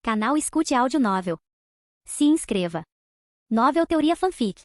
Canal Escute Áudio Novel. Se inscreva. Novel Teoria Fanfic.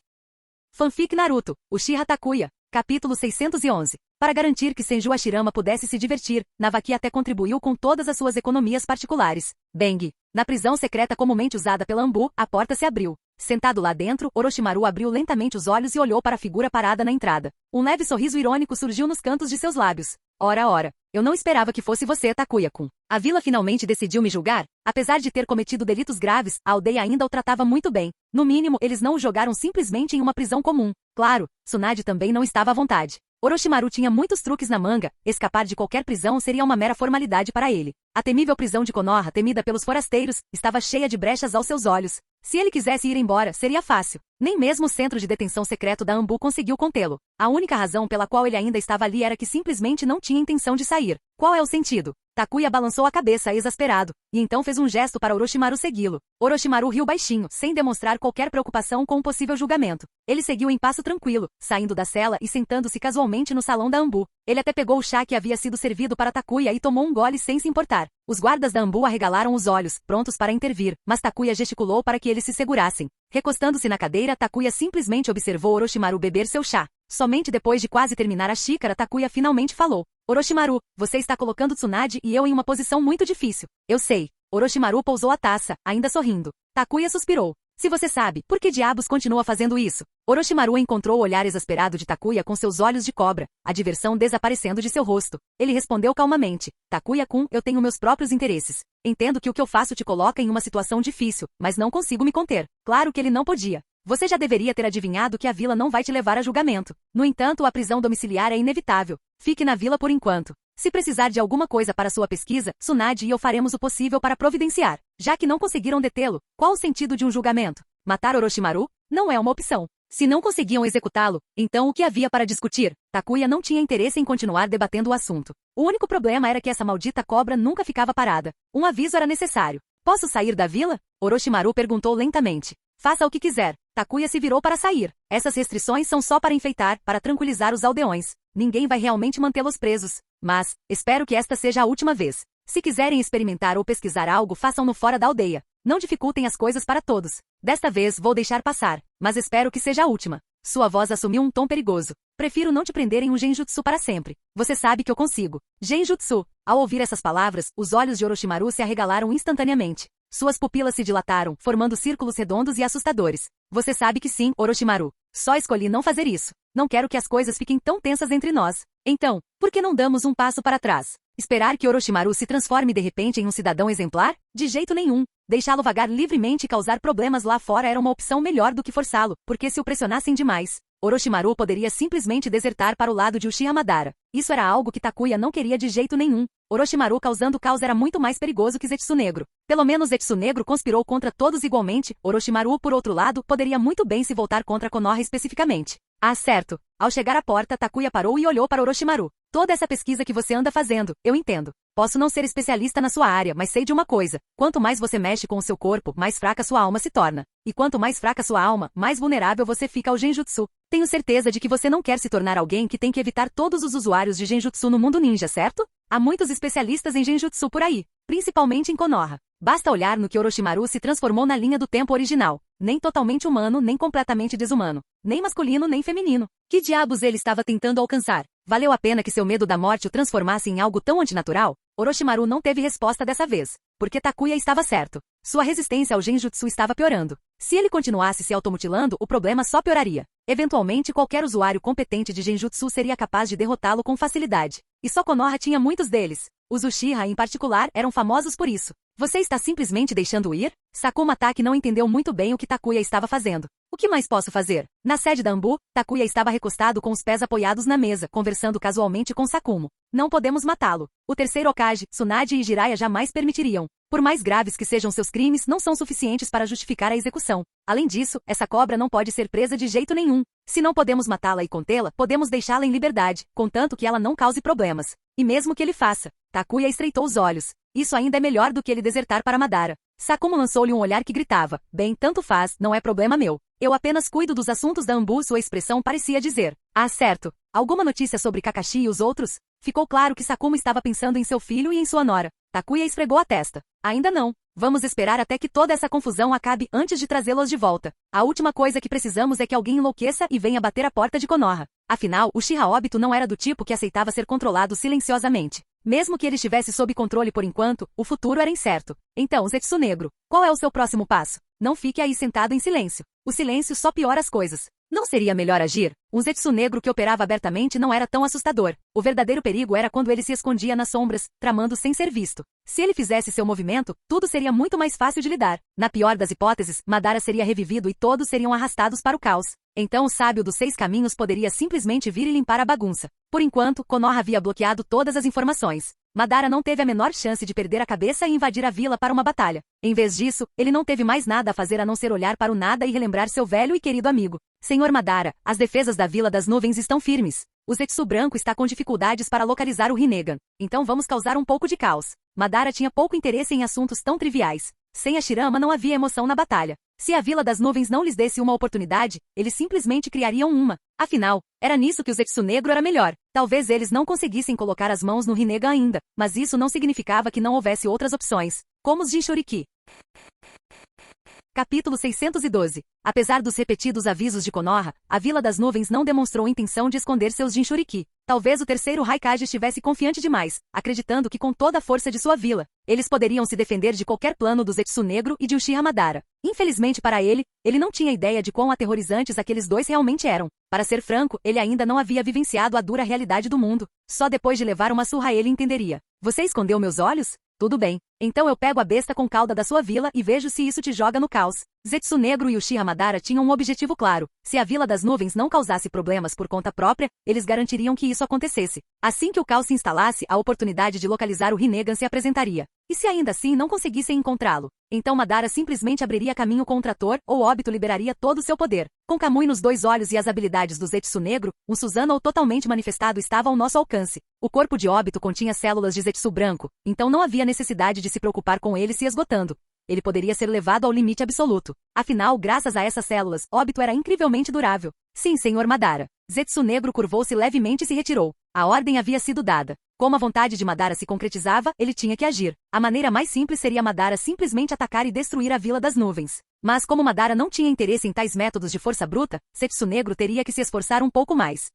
Fanfic Naruto, Uchiha Takuya, capítulo 611. Para garantir que Senju Hashirama pudesse se divertir, Navaki até contribuiu com todas as suas economias particulares. Bang! Na prisão secreta comumente usada pela Anbu, a porta se abriu. Sentado lá dentro, Orochimaru abriu lentamente os olhos e olhou para a figura parada na entrada. Um leve sorriso irônico surgiu nos cantos de seus lábios. Ora, eu não esperava que fosse você, Takuya-kun. A vila finalmente decidiu me julgar? Apesar de ter cometido delitos graves, a aldeia ainda o tratava muito bem. No mínimo, eles não o jogaram simplesmente em uma prisão comum. Claro, Tsunade também não estava à vontade. Orochimaru tinha muitos truques na manga, escapar de qualquer prisão seria uma mera formalidade para ele. A temível prisão de Konoha, temida pelos forasteiros, estava cheia de brechas aos seus olhos. Se ele quisesse ir embora, seria fácil. Nem mesmo o centro de detenção secreto da Anbu conseguiu contê-lo. A única razão pela qual ele ainda estava ali era que simplesmente não tinha intenção de sair. Qual é o sentido? Takuya balançou a cabeça exasperado, e então fez um gesto para Orochimaru segui-lo. Orochimaru riu baixinho, sem demonstrar qualquer preocupação com o possível julgamento. Ele seguiu em passo tranquilo, saindo da cela e sentando-se casualmente no salão da Anbu. Ele até pegou o chá que havia sido servido para Takuya e tomou um gole sem se importar. Os guardas da Anbu arregalaram os olhos, prontos para intervir, mas Takuya gesticulou para que eles se segurassem. Recostando-se na cadeira, Takuya simplesmente observou Orochimaru beber seu chá. Somente depois de quase terminar a xícara, Takuya finalmente falou. Orochimaru, você está colocando Tsunade e eu em uma posição muito difícil. Eu sei. Orochimaru pousou a taça, ainda sorrindo. Takuya suspirou. Se você sabe, por que diabos continua fazendo isso? Orochimaru encontrou o olhar exasperado de Takuya com seus olhos de cobra, a diversão desaparecendo de seu rosto. Ele respondeu calmamente. Takuya-kun, eu tenho meus próprios interesses. Entendo que o que eu faço te coloca em uma situação difícil, mas não consigo me conter. Claro que ele não podia. Você já deveria ter adivinhado que a vila não vai te levar a julgamento. No entanto, a prisão domiciliar é inevitável. Fique na vila por enquanto. Se precisar de alguma coisa para sua pesquisa, Tsunade e eu faremos o possível para providenciar. Já que não conseguiram detê-lo, qual o sentido de um julgamento? Matar Orochimaru? Não é uma opção. Se não conseguiam executá-lo, então o que havia para discutir? Takuya não tinha interesse em continuar debatendo o assunto. O único problema era que essa maldita cobra nunca ficava parada. Um aviso era necessário. Posso sair da vila? Orochimaru perguntou lentamente. Faça o que quiser. Takuya se virou para sair. Essas restrições são só para enfeitar, para tranquilizar os aldeões. Ninguém vai realmente mantê-los presos. Mas, espero que esta seja a última vez. Se quiserem experimentar ou pesquisar algo, façam-no fora da aldeia. Não dificultem as coisas para todos. Desta vez vou deixar passar, mas espero que seja a última. Sua voz assumiu um tom perigoso. Prefiro não te prender em um genjutsu para sempre. Você sabe que eu consigo. Genjutsu. Ao ouvir essas palavras, os olhos de Orochimaru se arregalaram instantaneamente. Suas pupilas se dilataram, formando círculos redondos e assustadores. Você sabe que sim, Orochimaru. Só escolhi não fazer isso. Não quero que as coisas fiquem tão tensas entre nós. Então, por que não damos um passo para trás? Esperar que Orochimaru se transforme de repente em um cidadão exemplar? De jeito nenhum. Deixá-lo vagar livremente e causar problemas lá fora era uma opção melhor do que forçá-lo, porque se o pressionassem demais, Orochimaru poderia simplesmente desertar para o lado de Uchiha Madara. Isso era algo que Takuya não queria de jeito nenhum. Orochimaru causando caos era muito mais perigoso que Zetsu Negro. Pelo menos Zetsu Negro conspirou contra todos igualmente, Orochimaru, por outro lado, poderia muito bem se voltar contra Konoha especificamente. Ah, certo. Ao chegar à porta, Takuya parou e olhou para Orochimaru. Toda essa pesquisa que você anda fazendo, eu entendo. Posso não ser especialista na sua área, mas sei de uma coisa. Quanto mais você mexe com o seu corpo, mais fraca sua alma se torna. E quanto mais fraca sua alma, mais vulnerável você fica ao genjutsu. Tenho certeza de que você não quer se tornar alguém que tem que evitar todos os usuários de genjutsu no mundo ninja, certo? Há muitos especialistas em genjutsu por aí, principalmente em Konoha. Basta olhar no que Orochimaru se transformou na linha do tempo original. Nem totalmente humano, nem completamente desumano. Nem masculino, nem feminino. Que diabos ele estava tentando alcançar? Valeu a pena que seu medo da morte o transformasse em algo tão antinatural? Orochimaru não teve resposta dessa vez, porque Takuya estava certo. Sua resistência ao genjutsu estava piorando. Se ele continuasse se automutilando, o problema só pioraria. Eventualmente, qualquer usuário competente de genjutsu seria capaz de derrotá-lo com facilidade. E só Konoha tinha muitos deles. Os Uchiha, em particular, eram famosos por isso. Você está simplesmente deixando ir? Sakuma Taki não entendeu muito bem o que Takuya estava fazendo. O que mais posso fazer? Na sede da Anbu, Takuya estava recostado com os pés apoiados na mesa, conversando casualmente com Sakumo. Não podemos matá-lo. O terceiro Hokage, Tsunade e Jiraiya jamais permitiriam. Por mais graves que sejam seus crimes, não são suficientes para justificar a execução. Além disso, essa cobra não pode ser presa de jeito nenhum. Se não podemos matá-la e contê-la, podemos deixá-la em liberdade, contanto que ela não cause problemas. E mesmo que ele faça, Takuya estreitou os olhos. Isso ainda é melhor do que ele desertar para Madara. Sakumo lançou-lhe um olhar que gritava. Bem, tanto faz, não é problema meu. Eu apenas cuido dos assuntos da Anbu. Sua expressão parecia dizer. Ah, certo. Alguma notícia sobre Kakashi e os outros? Ficou claro que Sakumo estava pensando em seu filho e em sua nora. Takuya esfregou a testa. Ainda não. Vamos esperar até que toda essa confusão acabe antes de trazê-los de volta. A última coisa que precisamos é que alguém enlouqueça e venha bater a porta de Konoha. Afinal, o Uchiha Obito não era do tipo que aceitava ser controlado silenciosamente. Mesmo que ele estivesse sob controle por enquanto, o futuro era incerto. Então, Zetsu Negro, qual é o seu próximo passo? Não fique aí sentado em silêncio. O silêncio só piora as coisas. Não seria melhor agir? Um Zetsu Negro que operava abertamente não era tão assustador. O verdadeiro perigo era quando ele se escondia nas sombras, tramando sem ser visto. Se ele fizesse seu movimento, tudo seria muito mais fácil de lidar. Na pior das hipóteses, Madara seria revivido e todos seriam arrastados para o caos. Então o sábio dos 6 caminhos poderia simplesmente vir e limpar a bagunça. Por enquanto, Konoha havia bloqueado todas as informações. Madara não teve a menor chance de perder a cabeça e invadir a vila para uma batalha. Em vez disso, ele não teve mais nada a fazer a não ser olhar para o nada e relembrar seu velho e querido amigo. Senhor Madara, as defesas da Vila das Nuvens estão firmes. O Zetsu Branco está com dificuldades para localizar o Rinnegan. Então vamos causar um pouco de caos. Madara tinha pouco interesse em assuntos tão triviais. Sem a Shirama não havia emoção na batalha. Se a Vila das Nuvens não lhes desse uma oportunidade, eles simplesmente criariam uma. Afinal, era nisso que o Zetsu Negro era melhor. Talvez eles não conseguissem colocar as mãos no Rinnegan ainda, mas isso não significava que não houvesse outras opções, como os Jinchuriki. Capítulo 612. Apesar dos repetidos avisos de Konoha, a Vila das Nuvens não demonstrou intenção de esconder seus Jinchuriki. Talvez o terceiro Raikage estivesse confiante demais, acreditando que com toda a força de sua vila, eles poderiam se defender de qualquer plano do Zetsu Negro e de Uchiha Madara. Infelizmente para ele não tinha ideia de quão aterrorizantes aqueles dois realmente eram. Para ser franco, ele ainda não havia vivenciado a dura realidade do mundo. Só depois de levar uma surra ele entenderia. Você escondeu meus olhos? Tudo bem. Então eu pego a besta com cauda da sua vila e vejo se isso te joga no caos. Zetsu Negro e Uchiha Madara tinham um objetivo claro. Se a Vila das Nuvens não causasse problemas por conta própria, eles garantiriam que isso acontecesse. Assim que o caos se instalasse, a oportunidade de localizar o Rinnegan se apresentaria. E se ainda assim não conseguissem encontrá-lo? Então Madara simplesmente abriria caminho com o trator ou Obito liberaria todo o seu poder. Com Kamui nos 2 olhos e as habilidades do Zetsu Negro, um Susanoo totalmente manifestado estava ao nosso alcance. O corpo de Obito continha células de Zetsu Branco, então não havia necessidade de se preocupar com ele se esgotando. Ele poderia ser levado ao limite absoluto. Afinal, graças a essas células, Obito era incrivelmente durável. Sim, senhor Madara. Zetsu Negro curvou-se levemente e se retirou. A ordem havia sido dada. Como a vontade de Madara se concretizava, ele tinha que agir. A maneira mais simples seria Madara simplesmente atacar e destruir a Vila das Nuvens. Mas como Madara não tinha interesse em tais métodos de força bruta, Zetsu Negro teria que se esforçar um pouco mais.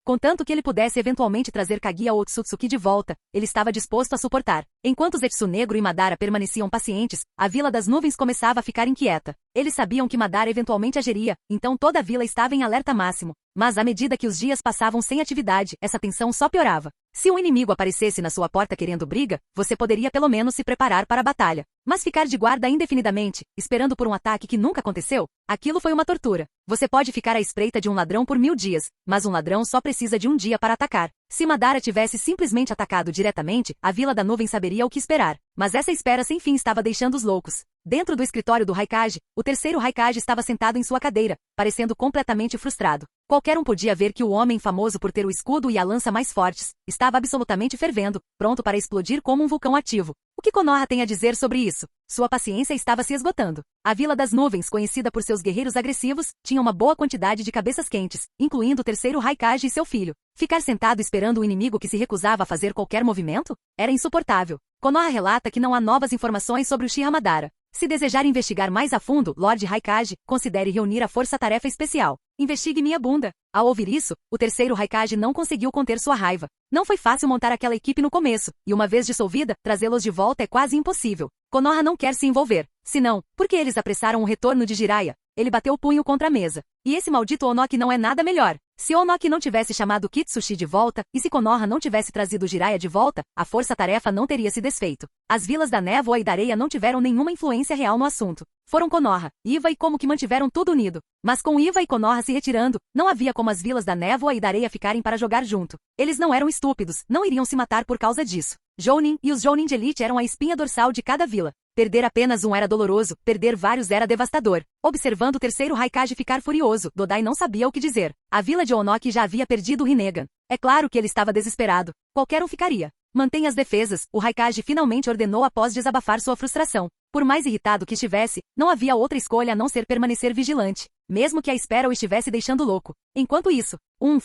Contanto que ele pudesse eventualmente trazer Kaguya Otsutsuki de volta, ele estava disposto a suportar. Enquanto Zetsu Negro e Madara permaneciam pacientes, a Vila das Nuvens começava a ficar inquieta. Eles sabiam que Madara eventualmente agiria, então toda a vila estava em alerta máximo. Mas à medida que os dias passavam sem atividade, essa tensão só piorava. Se um inimigo aparecesse na sua porta querendo briga, você poderia pelo menos se preparar para a batalha. Mas ficar de guarda indefinidamente, esperando por um ataque que nunca aconteceu, aquilo foi uma tortura. Você pode ficar à espreita de um ladrão por 1000 dias, mas um ladrão só precisa de um dia para atacar. Se Madara tivesse simplesmente atacado diretamente, a Vila da Nuvem saberia o que esperar. Mas essa espera sem fim estava deixando-os loucos. Dentro do escritório do Raikage, o terceiro Raikage estava sentado em sua cadeira, parecendo completamente frustrado. Qualquer um podia ver que o homem famoso por ter o escudo e a lança mais fortes, estava absolutamente fervendo, pronto para explodir como um vulcão ativo. O que Konoha tem a dizer sobre isso? Sua paciência estava se esgotando. A Vila das Nuvens, conhecida por seus guerreiros agressivos, tinha uma boa quantidade de cabeças quentes, incluindo o terceiro Raikage e seu filho. Ficar sentado esperando um inimigo que se recusava a fazer qualquer movimento? Era insuportável. Konoha relata que não há novas informações sobre o Uchiha Madara. Se desejar investigar mais a fundo, Lord Raikage, considere reunir a força-tarefa especial. Investigue minha bunda. Ao ouvir isso, o terceiro Raikage não conseguiu conter sua raiva. Não foi fácil montar aquela equipe no começo, e uma vez dissolvida, trazê-los de volta é quase impossível. Konoha não quer se envolver. Se não, por que eles apressaram o retorno de Jiraiya? Ele bateu o punho contra a mesa. E esse maldito Onoki não é nada melhor. Se Onoki não tivesse chamado Kitsushi de volta, e se Konoha não tivesse trazido Jiraiya de volta, a força-tarefa não teria se desfeito. As vilas da névoa e da areia não tiveram nenhuma influência real no assunto. Foram Konoha, Iva e Como que mantiveram tudo unido. Mas com Iva e Konoha se retirando, não havia como as vilas da névoa e da areia ficarem para jogar junto. Eles não eram estúpidos, não iriam se matar por causa disso. Jounin e os Jounin de Elite eram a espinha dorsal de cada vila. Perder apenas um era doloroso, perder vários era devastador. Observando o terceiro Raikage ficar furioso, Dodai não sabia o que dizer. A vila de Onoki já havia perdido o Rinnegan. É claro que ele estava desesperado. Qualquer um ficaria. Mantenha as defesas, o Raikage finalmente ordenou após desabafar sua frustração. Por mais irritado que estivesse, não havia outra escolha a não ser permanecer vigilante. Mesmo que a espera o estivesse deixando louco. Enquanto isso,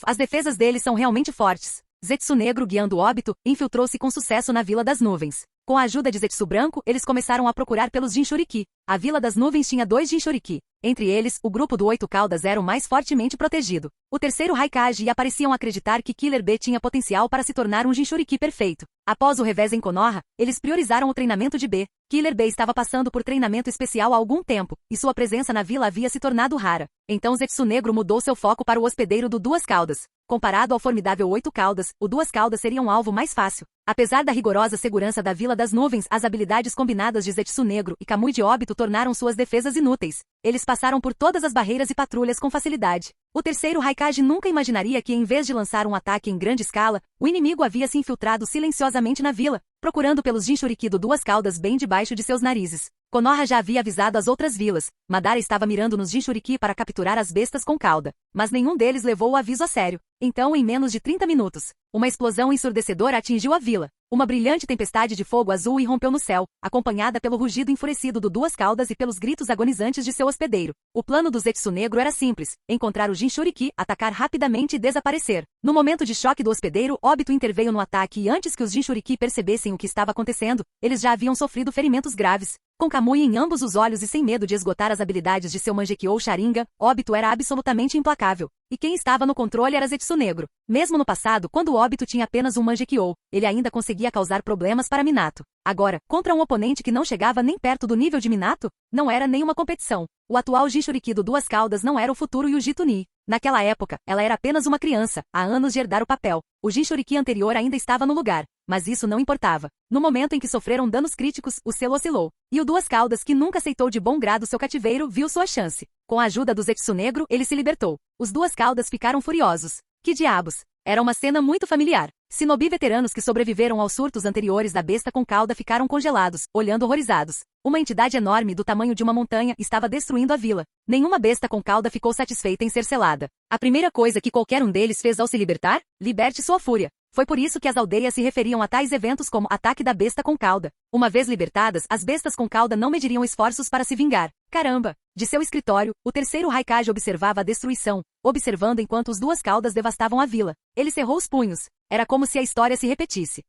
as defesas deles são realmente fortes. Zetsu Negro guiando Obito, infiltrou-se com sucesso na Vila das Nuvens. Com a ajuda de Zetsu Branco, eles começaram a procurar pelos Jinchuriki. A Vila das Nuvens tinha 2 Jinchuriki. Entre eles, o grupo do 8 Caudas era o mais fortemente protegido. O terceiro Raikage e pareciam acreditar que Killer B tinha potencial para se tornar um Jinchuriki perfeito. Após o revés em Konoha, eles priorizaram o treinamento de B. Killer B estava passando por treinamento especial há algum tempo, e sua presença na vila havia se tornado rara. Então Zetsu Negro mudou seu foco para o hospedeiro do Duas Caudas. Comparado ao formidável 8 Caudas, o Duas Caudas seria um alvo mais fácil. Apesar da rigorosa segurança da Vila das Nuvens, as habilidades combinadas de Zetsu Negro e Kamui de Óbito tornaram suas defesas inúteis. Eles passaram por todas as barreiras e patrulhas com facilidade. O terceiro Raikage nunca imaginaria que, em vez de lançar um ataque em grande escala, o inimigo havia se infiltrado silenciosamente na vila, procurando pelos Jinchuriki do Duas Caudas bem debaixo de seus narizes. Konoha já havia avisado as outras vilas. Madara estava mirando nos Jinchuriki para capturar as bestas com cauda, mas nenhum deles levou o aviso a sério. Então, em menos de 30 minutos, uma explosão ensurdecedora atingiu a vila. Uma brilhante tempestade de fogo azul irrompeu no céu, acompanhada pelo rugido enfurecido do Duas Caudas e pelos gritos agonizantes de seu hospedeiro. O plano do Zetsu Negro era simples: encontrar o Jinchuriki, atacar rapidamente e desaparecer. No momento de choque do hospedeiro, Óbito interveio no ataque e antes que os Jinchuriki percebessem o que estava acontecendo, eles já haviam sofrido ferimentos graves. Com Kamui em ambos os olhos e sem medo de esgotar as habilidades de seu Mangekyou Sharingan, Óbito era absolutamente implacável. E quem estava no controle era Zetsu Negro. Mesmo no passado, quando Óbito tinha apenas um Mangekyou, ele ainda conseguia causar problemas para Minato. Agora, contra um oponente que não chegava nem perto do nível de Minato, não era nenhuma competição. O atual Jinchuriki do Duas Caudas não era o futuro Yujito Ni. Naquela época, ela era apenas uma criança, há anos de herdar o papel. O Jinchuriki anterior ainda estava no lugar, mas isso não importava. No momento em que sofreram danos críticos, o selo oscilou. E o Duas Caudas, que nunca aceitou de bom grado seu cativeiro, viu sua chance. Com a ajuda do Zetsu Negro, ele se libertou. Os Duas Caudas ficaram furiosos. Que diabos? Era uma cena muito familiar. Shinobi veteranos que sobreviveram aos surtos anteriores da besta com cauda ficaram congelados, olhando horrorizados. Uma entidade enorme do tamanho de uma montanha estava destruindo a vila. Nenhuma besta com cauda ficou satisfeita em ser selada. A primeira coisa que qualquer um deles fez ao se libertar? Liberte sua fúria. Foi por isso que as aldeias se referiam a tais eventos como ataque da besta com cauda. Uma vez libertadas, as bestas com cauda não mediriam esforços para se vingar. Caramba! De seu escritório, o terceiro Raikage observava a destruição, observando enquanto os Duas Caudas devastavam a vila. Ele cerrou os punhos. Era como se a história se repetisse.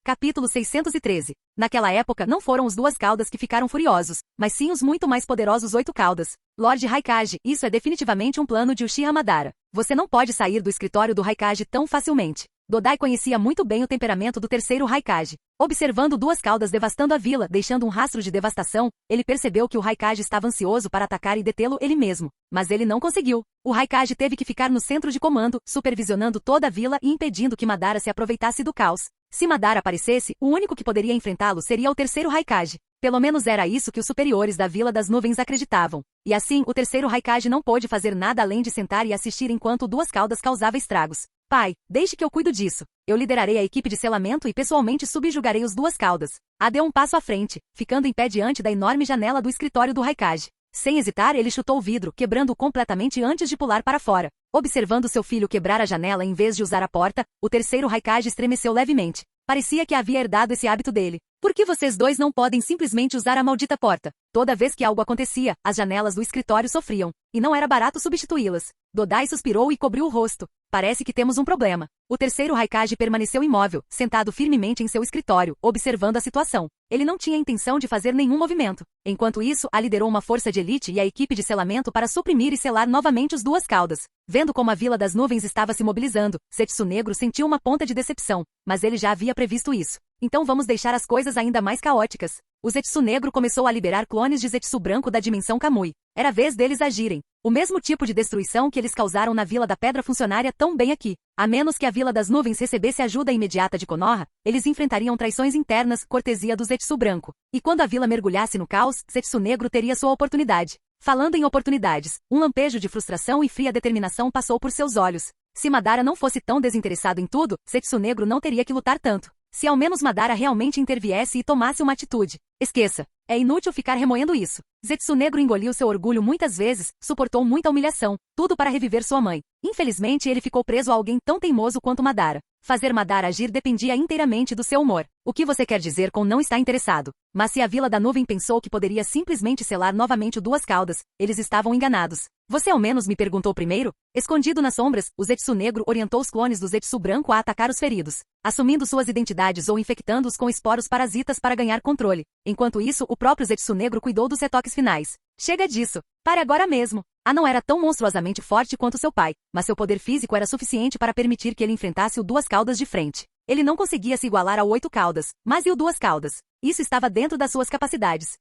Capítulo 613. Naquela época não foram os Duas Caudas que ficaram furiosos, mas sim os muito mais poderosos 8 Caudas. Lorde Raikage, isso é definitivamente um plano de Uchiha Madara. Você não pode sair do escritório do Raikage tão facilmente. Dodai conhecia muito bem o temperamento do terceiro Raikage. Observando Duas Caudas devastando a vila, deixando um rastro de devastação, ele percebeu que o Raikage estava ansioso para atacar e detê-lo ele mesmo. Mas ele não conseguiu. O Raikage teve que ficar no centro de comando, supervisionando toda a vila e impedindo que Madara se aproveitasse do caos. Se Madara aparecesse, o único que poderia enfrentá-lo seria o terceiro Raikage. Pelo menos era isso que os superiores da Vila das Nuvens acreditavam. E assim, o terceiro Raikage não pôde fazer nada além de sentar e assistir enquanto Duas Caudas causava estragos. Pai, deixe que eu cuido disso. Eu liderarei a equipe de selamento e pessoalmente subjugarei os Duas Caudas. A deu um passo à frente, ficando em pé diante da enorme janela do escritório do Raikage. Sem hesitar, ele chutou o vidro, quebrando-o completamente antes de pular para fora. Observando seu filho quebrar a janela em vez de usar a porta, o terceiro Raikage estremeceu levemente. Parecia que havia herdado esse hábito dele. Por que vocês dois não podem simplesmente usar a maldita porta? Toda vez que algo acontecia, as janelas do escritório sofriam. E não era barato substituí-las. Dodai suspirou e cobriu o rosto. Parece que temos um problema. O terceiro Raikage permaneceu imóvel, sentado firmemente em seu escritório, observando a situação. Ele não tinha intenção de fazer nenhum movimento. Enquanto isso, liderou uma força de elite e a equipe de selamento para suprimir e selar novamente os Duas Caudas. Vendo como a Vila das Nuvens estava se mobilizando, Zetsu Negro sentiu uma ponta de decepção, mas ele já havia previsto isso. Então vamos deixar as coisas ainda mais caóticas. O Zetsu Negro começou a liberar clones de Zetsu Branco da dimensão Kamui. Era a vez deles agirem. O mesmo tipo de destruição que eles causaram na Vila da Pedra funcionaria tão bem aqui. A menos que a Vila das Nuvens recebesse ajuda imediata de Konoha, eles enfrentariam traições internas, cortesia do Zetsu Branco. E quando a vila mergulhasse no caos, Zetsu Negro teria sua oportunidade. Falando em oportunidades, um lampejo de frustração e fria determinação passou por seus olhos. Se Madara não fosse tão desinteressado em tudo, Zetsu Negro não teria que lutar tanto. Se ao menos Madara realmente interviesse e tomasse uma atitude. Esqueça. É inútil ficar remoendo isso. Zetsu Negro engoliu seu orgulho muitas vezes, suportou muita humilhação, tudo para reviver sua mãe. Infelizmente ele ficou preso a alguém tão teimoso quanto Madara. Fazer Madara agir dependia inteiramente do seu humor. O que você quer dizer com não estar interessado? Mas se a Vila da Nuvem pensou que poderia simplesmente selar novamente o Duas Caudas, eles estavam enganados. Você ao menos me perguntou primeiro? Escondido nas sombras, o Zetsu Negro orientou os clones do Zetsu Branco a atacar os feridos, assumindo suas identidades ou infectando-os com esporos parasitas para ganhar controle. Enquanto isso, o próprio Zetsu Negro cuidou dos retoques finais. Chega disso. Pare agora mesmo. Não era tão monstruosamente forte quanto seu pai, mas seu poder físico era suficiente para permitir que ele enfrentasse o Duas Caudas de frente. Ele não conseguia se igualar ao Oito Caudas, mas e o Duas Caudas? Isso estava dentro das suas capacidades.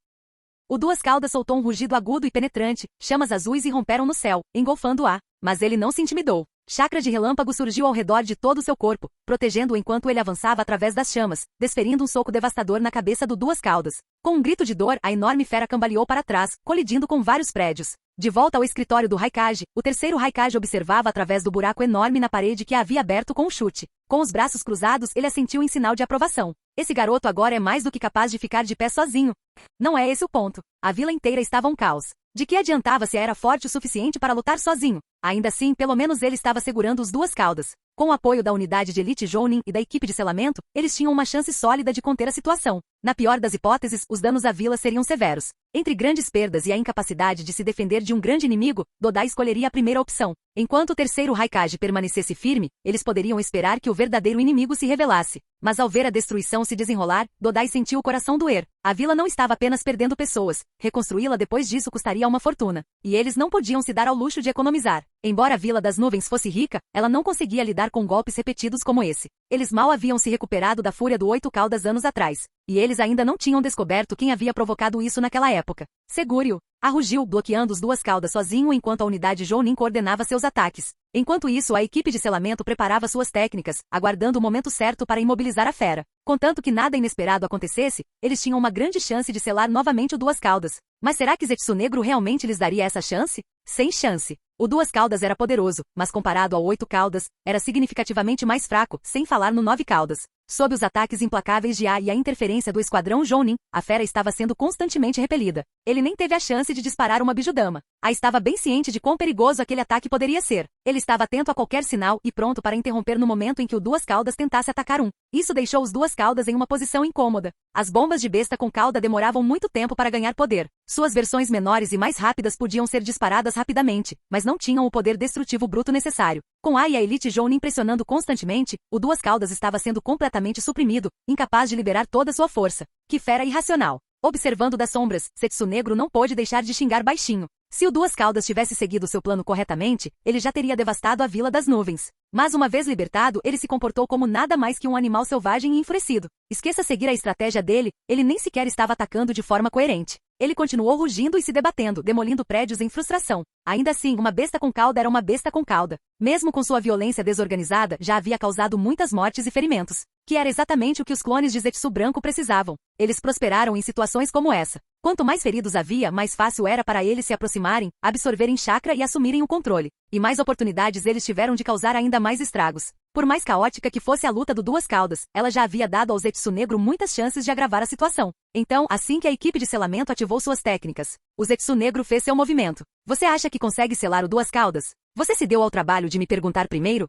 O Duas Caudas soltou um rugido agudo e penetrante, chamas azuis irromperam no céu, engolfando-a. Mas ele não se intimidou. Chakra de relâmpago surgiu ao redor de todo o seu corpo, protegendo-o enquanto ele avançava através das chamas, desferindo um soco devastador na cabeça do Duas Caudas. Com um grito de dor, a enorme fera cambaleou para trás, colidindo com vários prédios. De volta ao escritório do Raikage, o terceiro Raikage observava através do buraco enorme na parede que havia aberto com um chute. Com os braços cruzados, ele assentiu em sinal de aprovação. Esse garoto agora é mais do que capaz de ficar de pé sozinho. Não é esse o ponto. A vila inteira estava um caos. De que adiantava se era forte o suficiente para lutar sozinho? Ainda assim, pelo menos ele estava segurando os Duas Caudas. Com o apoio da unidade de elite Jounin e da equipe de selamento, eles tinham uma chance sólida de conter a situação. Na pior das hipóteses, os danos à vila seriam severos. Entre grandes perdas e a incapacidade de se defender de um grande inimigo, Dodai escolheria a primeira opção. Enquanto o terceiro Raikage permanecesse firme, eles poderiam esperar que o verdadeiro inimigo se revelasse. Mas ao ver a destruição se desenrolar, Dodai sentiu o coração doer. A vila não estava apenas perdendo pessoas. Reconstruí-la depois disso custaria uma fortuna. E eles não podiam se dar ao luxo de economizar. Embora a Vila das Nuvens fosse rica, ela não conseguia lidar com golpes repetidos como esse. Eles mal haviam se recuperado da fúria do Oito Caudas anos atrás. E eles ainda não tinham descoberto quem havia provocado isso naquela época. Segure-o. Rugiu, bloqueando os Duas Caudas sozinho enquanto a unidade Jounin coordenava seus ataques. Enquanto isso, a equipe de selamento preparava suas técnicas, aguardando o momento certo para imobilizar a fera. Contanto que nada inesperado acontecesse, eles tinham uma grande chance de selar novamente o Duas Caudas. Mas será que Zetsu Negro realmente lhes daria essa chance? Sem chance. O Duas Caudas era poderoso, mas comparado ao Oito Caudas, era significativamente mais fraco, sem falar no Nove Caudas. Sob os ataques implacáveis de A e a interferência do esquadrão Jounin, a fera estava sendo constantemente repelida. Ele nem teve a chance de disparar uma bijudama. A estava bem ciente de quão perigoso aquele ataque poderia ser. Ele estava atento a qualquer sinal e pronto para interromper no momento em que o Duas Caudas tentasse atacar um. Isso deixou os Duas Caudas em uma posição incômoda. As bombas de besta com cauda demoravam muito tempo para ganhar poder. Suas versões menores e mais rápidas podiam ser disparadas rapidamente, mas não tinham o poder destrutivo bruto necessário. Com A e a elite Jounin pressionando constantemente, o Duas Caudas estava sendo completamente suprimido, incapaz de liberar toda sua força. Que fera irracional! Observando das sombras, Zetsu Negro não pôde deixar de xingar baixinho. Se o Duas Caudas tivesse seguido seu plano corretamente, ele já teria devastado a Vila das Nuvens. Mas uma vez libertado, ele se comportou como nada mais que um animal selvagem e enfurecido. Esqueça seguir a estratégia dele, ele nem sequer estava atacando de forma coerente. Ele continuou rugindo e se debatendo, demolindo prédios em frustração. Ainda assim, uma besta com cauda era uma besta com cauda. Mesmo com sua violência desorganizada, já havia causado muitas mortes e ferimentos. Que era exatamente o que os clones de Zetsu Branco precisavam. Eles prosperaram em situações como essa. Quanto mais feridos havia, mais fácil era para eles se aproximarem, absorverem chakra e assumirem o controle. E mais oportunidades eles tiveram de causar ainda mais estragos. Por mais caótica que fosse a luta do Duas Caudas, ela já havia dado ao Zetsu Negro muitas chances de agravar a situação. Então, assim que a equipe de selamento ativou suas técnicas, o Zetsu Negro fez seu movimento. Você acha que consegue selar o Duas Caudas? Você se deu ao trabalho de me perguntar primeiro?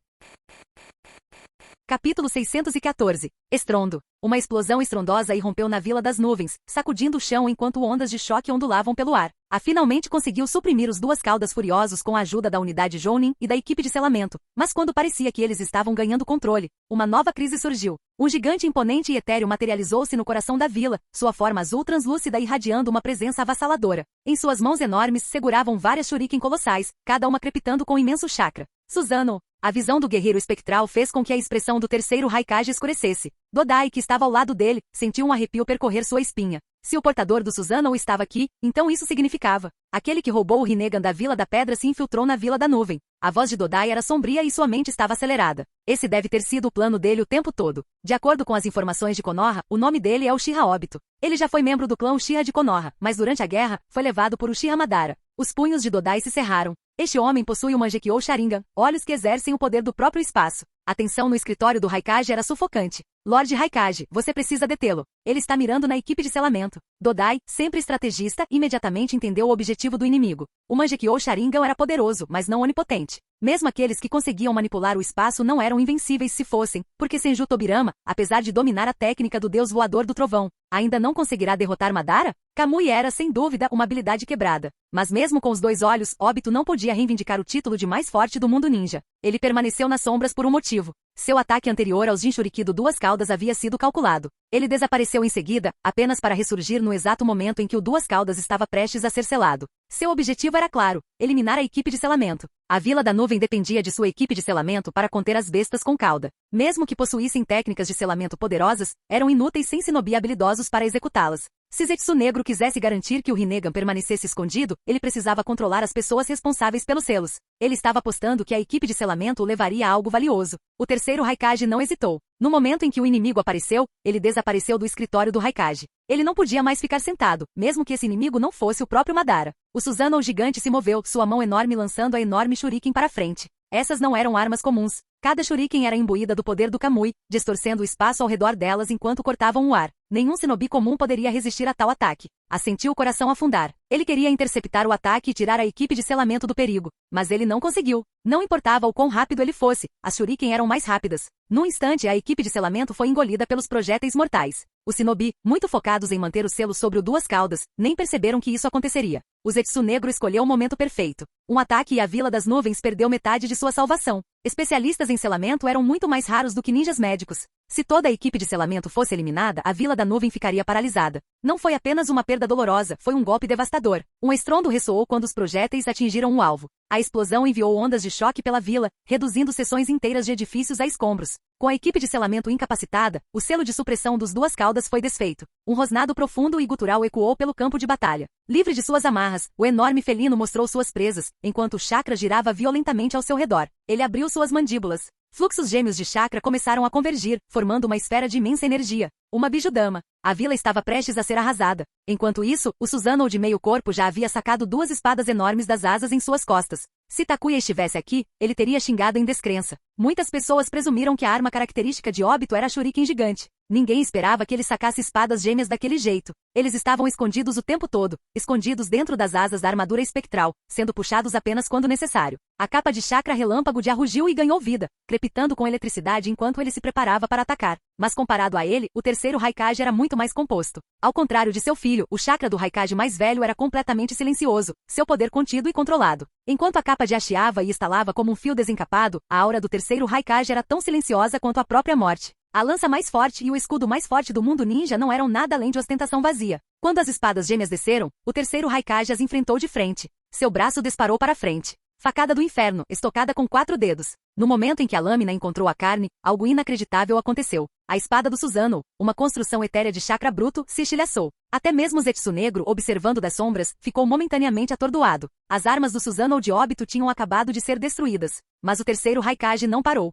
Capítulo 614. Estrondo. Uma explosão estrondosa irrompeu na Vila das Nuvens, sacudindo o chão enquanto ondas de choque ondulavam pelo ar. A finalmente conseguiu suprimir os Duas Caudas furiosos com a ajuda da unidade Jounin e da equipe de selamento. Mas quando parecia que eles estavam ganhando controle, uma nova crise surgiu. Um gigante imponente e etéreo materializou-se no coração da vila, sua forma azul translúcida irradiando uma presença avassaladora. Em suas mãos enormes seguravam várias shuriken colossais, cada uma crepitando com imenso chakra. Suzano. A visão do guerreiro espectral fez com que a expressão do terceiro Raikage escurecesse. Dodai, que estava ao lado dele, sentiu um arrepio percorrer sua espinha. Se o portador do Susanoo estava aqui, então isso significava. Aquele que roubou o Rinnegan da Vila da Pedra se infiltrou na Vila da Nuvem. A voz de Dodai era sombria e sua mente estava acelerada. Esse deve ter sido o plano dele o tempo todo. De acordo com as informações de Konoha, o nome dele é Uchiha Obito. Ele já foi membro do clã Uchiha de Konoha, mas durante a guerra, foi levado por Uchiha Madara. Os punhos de Dodai se cerraram. Este homem possui o Mangekyou Sharingan, olhos que exercem o poder do próprio espaço. A tensão no escritório do Raikage era sufocante. Lord Raikage, você precisa detê-lo. Ele está mirando na equipe de selamento. Dodai, sempre estrategista, imediatamente entendeu o objetivo do inimigo. O Mangekyou Sharingan era poderoso, mas não onipotente. Mesmo aqueles que conseguiam manipular o espaço não eram invencíveis se fossem, porque Senju Tobirama, apesar de dominar a técnica do deus voador do trovão, ainda não conseguirá derrotar Madara? Kamui era, sem dúvida, uma habilidade quebrada. Mas mesmo com os 2 olhos, Obito não podia reivindicar o título de mais forte do mundo ninja. Ele permaneceu nas sombras por um motivo. Seu ataque anterior aos Jinchuriki do Duas Caudas havia sido calculado. Ele desapareceu em seguida, apenas para ressurgir no exato momento em que o Duas Caudas estava prestes a ser selado. Seu objetivo era claro, eliminar a equipe de selamento. A Vila da Nuvem dependia de sua equipe de selamento para conter as bestas com cauda. Mesmo que possuíssem técnicas de selamento poderosas, eram inúteis sem shinobi habilidosos para executá-las. Se Zetsu Negro quisesse garantir que o Rinnegan permanecesse escondido, ele precisava controlar as pessoas responsáveis pelos selos. Ele estava apostando que a equipe de selamento o levaria a algo valioso. O terceiro Raikage não hesitou. No momento em que o inimigo apareceu, ele desapareceu do escritório do Raikage. Ele não podia mais ficar sentado, mesmo que esse inimigo não fosse o próprio Madara. O Susanoo gigante se moveu, sua mão enorme lançando a enorme shuriken para frente. Essas não eram armas comuns. Cada shuriken era imbuída do poder do Kamui, distorcendo o espaço ao redor delas enquanto cortavam o ar. Nenhum shinobi comum poderia resistir a tal ataque. Sentiu o coração afundar. Ele queria interceptar o ataque e tirar a equipe de selamento do perigo, mas ele não conseguiu. Não importava o quão rápido ele fosse, as shuriken eram mais rápidas. Num instante, a equipe de selamento foi engolida pelos projéteis mortais. Os shinobi, muito focados em manter o selo sobre o Duas Caudas, nem perceberam que isso aconteceria. O Zetsu Negro escolheu o momento perfeito. Um ataque e a Vila das Nuvens perdeu metade de sua salvação. Especialistas em selamento eram muito mais raros do que ninjas médicos. Se toda a equipe de selamento fosse eliminada, a Vila da Nuvem ficaria paralisada. Não foi apenas uma perda dolorosa, foi um golpe devastador. Um estrondo ressoou quando os projéteis atingiram o alvo. A explosão enviou ondas de choque pela vila, reduzindo seções inteiras de edifícios a escombros. Com a equipe de selamento incapacitada, o selo de supressão dos Duas Caudas foi desfeito. Um rosnado profundo e gutural ecoou pelo campo de batalha. Livre de suas amarras, o enorme felino mostrou suas presas, enquanto o chakra girava violentamente ao seu redor. Ele abriu suas mandíbulas. Fluxos gêmeos de chakra começaram a convergir, formando uma esfera de imensa energia. Uma bijudama. A vila estava prestes a ser arrasada. Enquanto isso, o Susanoo de meio corpo já havia sacado 2 espadas enormes das asas em suas costas. Se Takuya estivesse aqui, ele teria xingado em descrença. Muitas pessoas presumiram que a arma característica de Obito era a shuriken gigante. Ninguém esperava que ele sacasse espadas gêmeas daquele jeito. Eles estavam escondidos o tempo todo, escondidos dentro das asas da armadura espectral, sendo puxados apenas quando necessário. A capa de chakra relâmpago de rugiu e ganhou vida, crepitando com eletricidade enquanto ele se preparava para atacar. Mas comparado a ele, o terceiro Raikage era muito mais composto. Ao contrário de seu filho, o chakra do Raikage mais velho era completamente silencioso, seu poder contido e controlado. Enquanto a capa de chiava e estalava como um fio desencapado, a aura do terceiro Raikage era tão silenciosa quanto a própria morte. A lança mais forte e o escudo mais forte do mundo ninja não eram nada além de ostentação vazia. Quando as espadas gêmeas desceram, o terceiro Raikage as enfrentou de frente. Seu braço disparou para frente. Facada do inferno, estocada com 4 dedos. No momento em que a lâmina encontrou a carne, algo inacreditável aconteceu. A espada do Susanoo, uma construção etérea de chakra bruto, se estilhaçou. Até mesmo Zetsu Negro, observando das sombras, ficou momentaneamente atordoado. As armas do Susanoo de Obito tinham acabado de ser destruídas. Mas o terceiro Raikage não parou.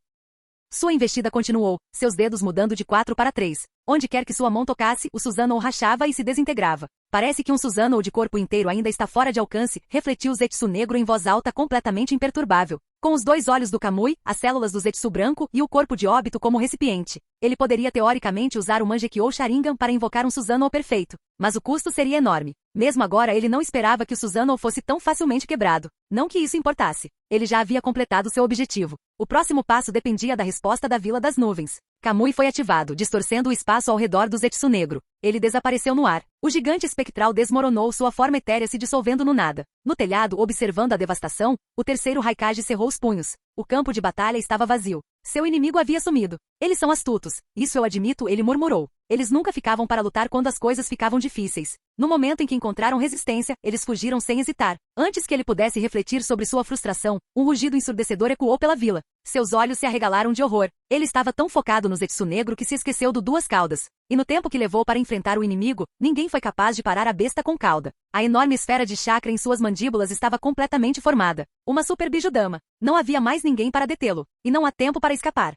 Sua investida continuou, seus dedos mudando de 4 para 3. Onde quer que sua mão tocasse, o Susanoo rachava e se desintegrava. Parece que um Susanoo de corpo inteiro ainda está fora de alcance, refletiu Zetsu Negro em voz alta completamente imperturbável. Com os 2 olhos do Kamui, as células do Zetsu branco e o corpo de Obito como recipiente. Ele poderia teoricamente usar o Mangekyou Sharingan para invocar um Susanoo perfeito. Mas o custo seria enorme. Mesmo agora ele não esperava que o Susanoo fosse tão facilmente quebrado. Não que isso importasse. Ele já havia completado seu objetivo. O próximo passo dependia da resposta da Vila das Nuvens. Kamui foi ativado, distorcendo o espaço ao redor do Zetsu Negro. Ele desapareceu no ar. O gigante espectral desmoronou, sua forma etérea se dissolvendo no nada. No telhado, observando a devastação, o terceiro Raikage cerrou os punhos. O campo de batalha estava vazio. Seu inimigo havia sumido. Eles são astutos. Isso eu admito, ele murmurou. Eles nunca ficavam para lutar quando as coisas ficavam difíceis. No momento em que encontraram resistência, eles fugiram sem hesitar. Antes que ele pudesse refletir sobre sua frustração, um rugido ensurdecedor ecoou pela vila. Seus olhos se arregalaram de horror. Ele estava tão focado no Zetsu Negro que se esqueceu do Duas Caudas. E no tempo que levou para enfrentar o inimigo, ninguém foi capaz de parar a besta com cauda. A enorme esfera de chakra em suas mandíbulas estava completamente formada. Uma super bijudama. Não havia mais ninguém para detê-lo. E não há tempo para escapar.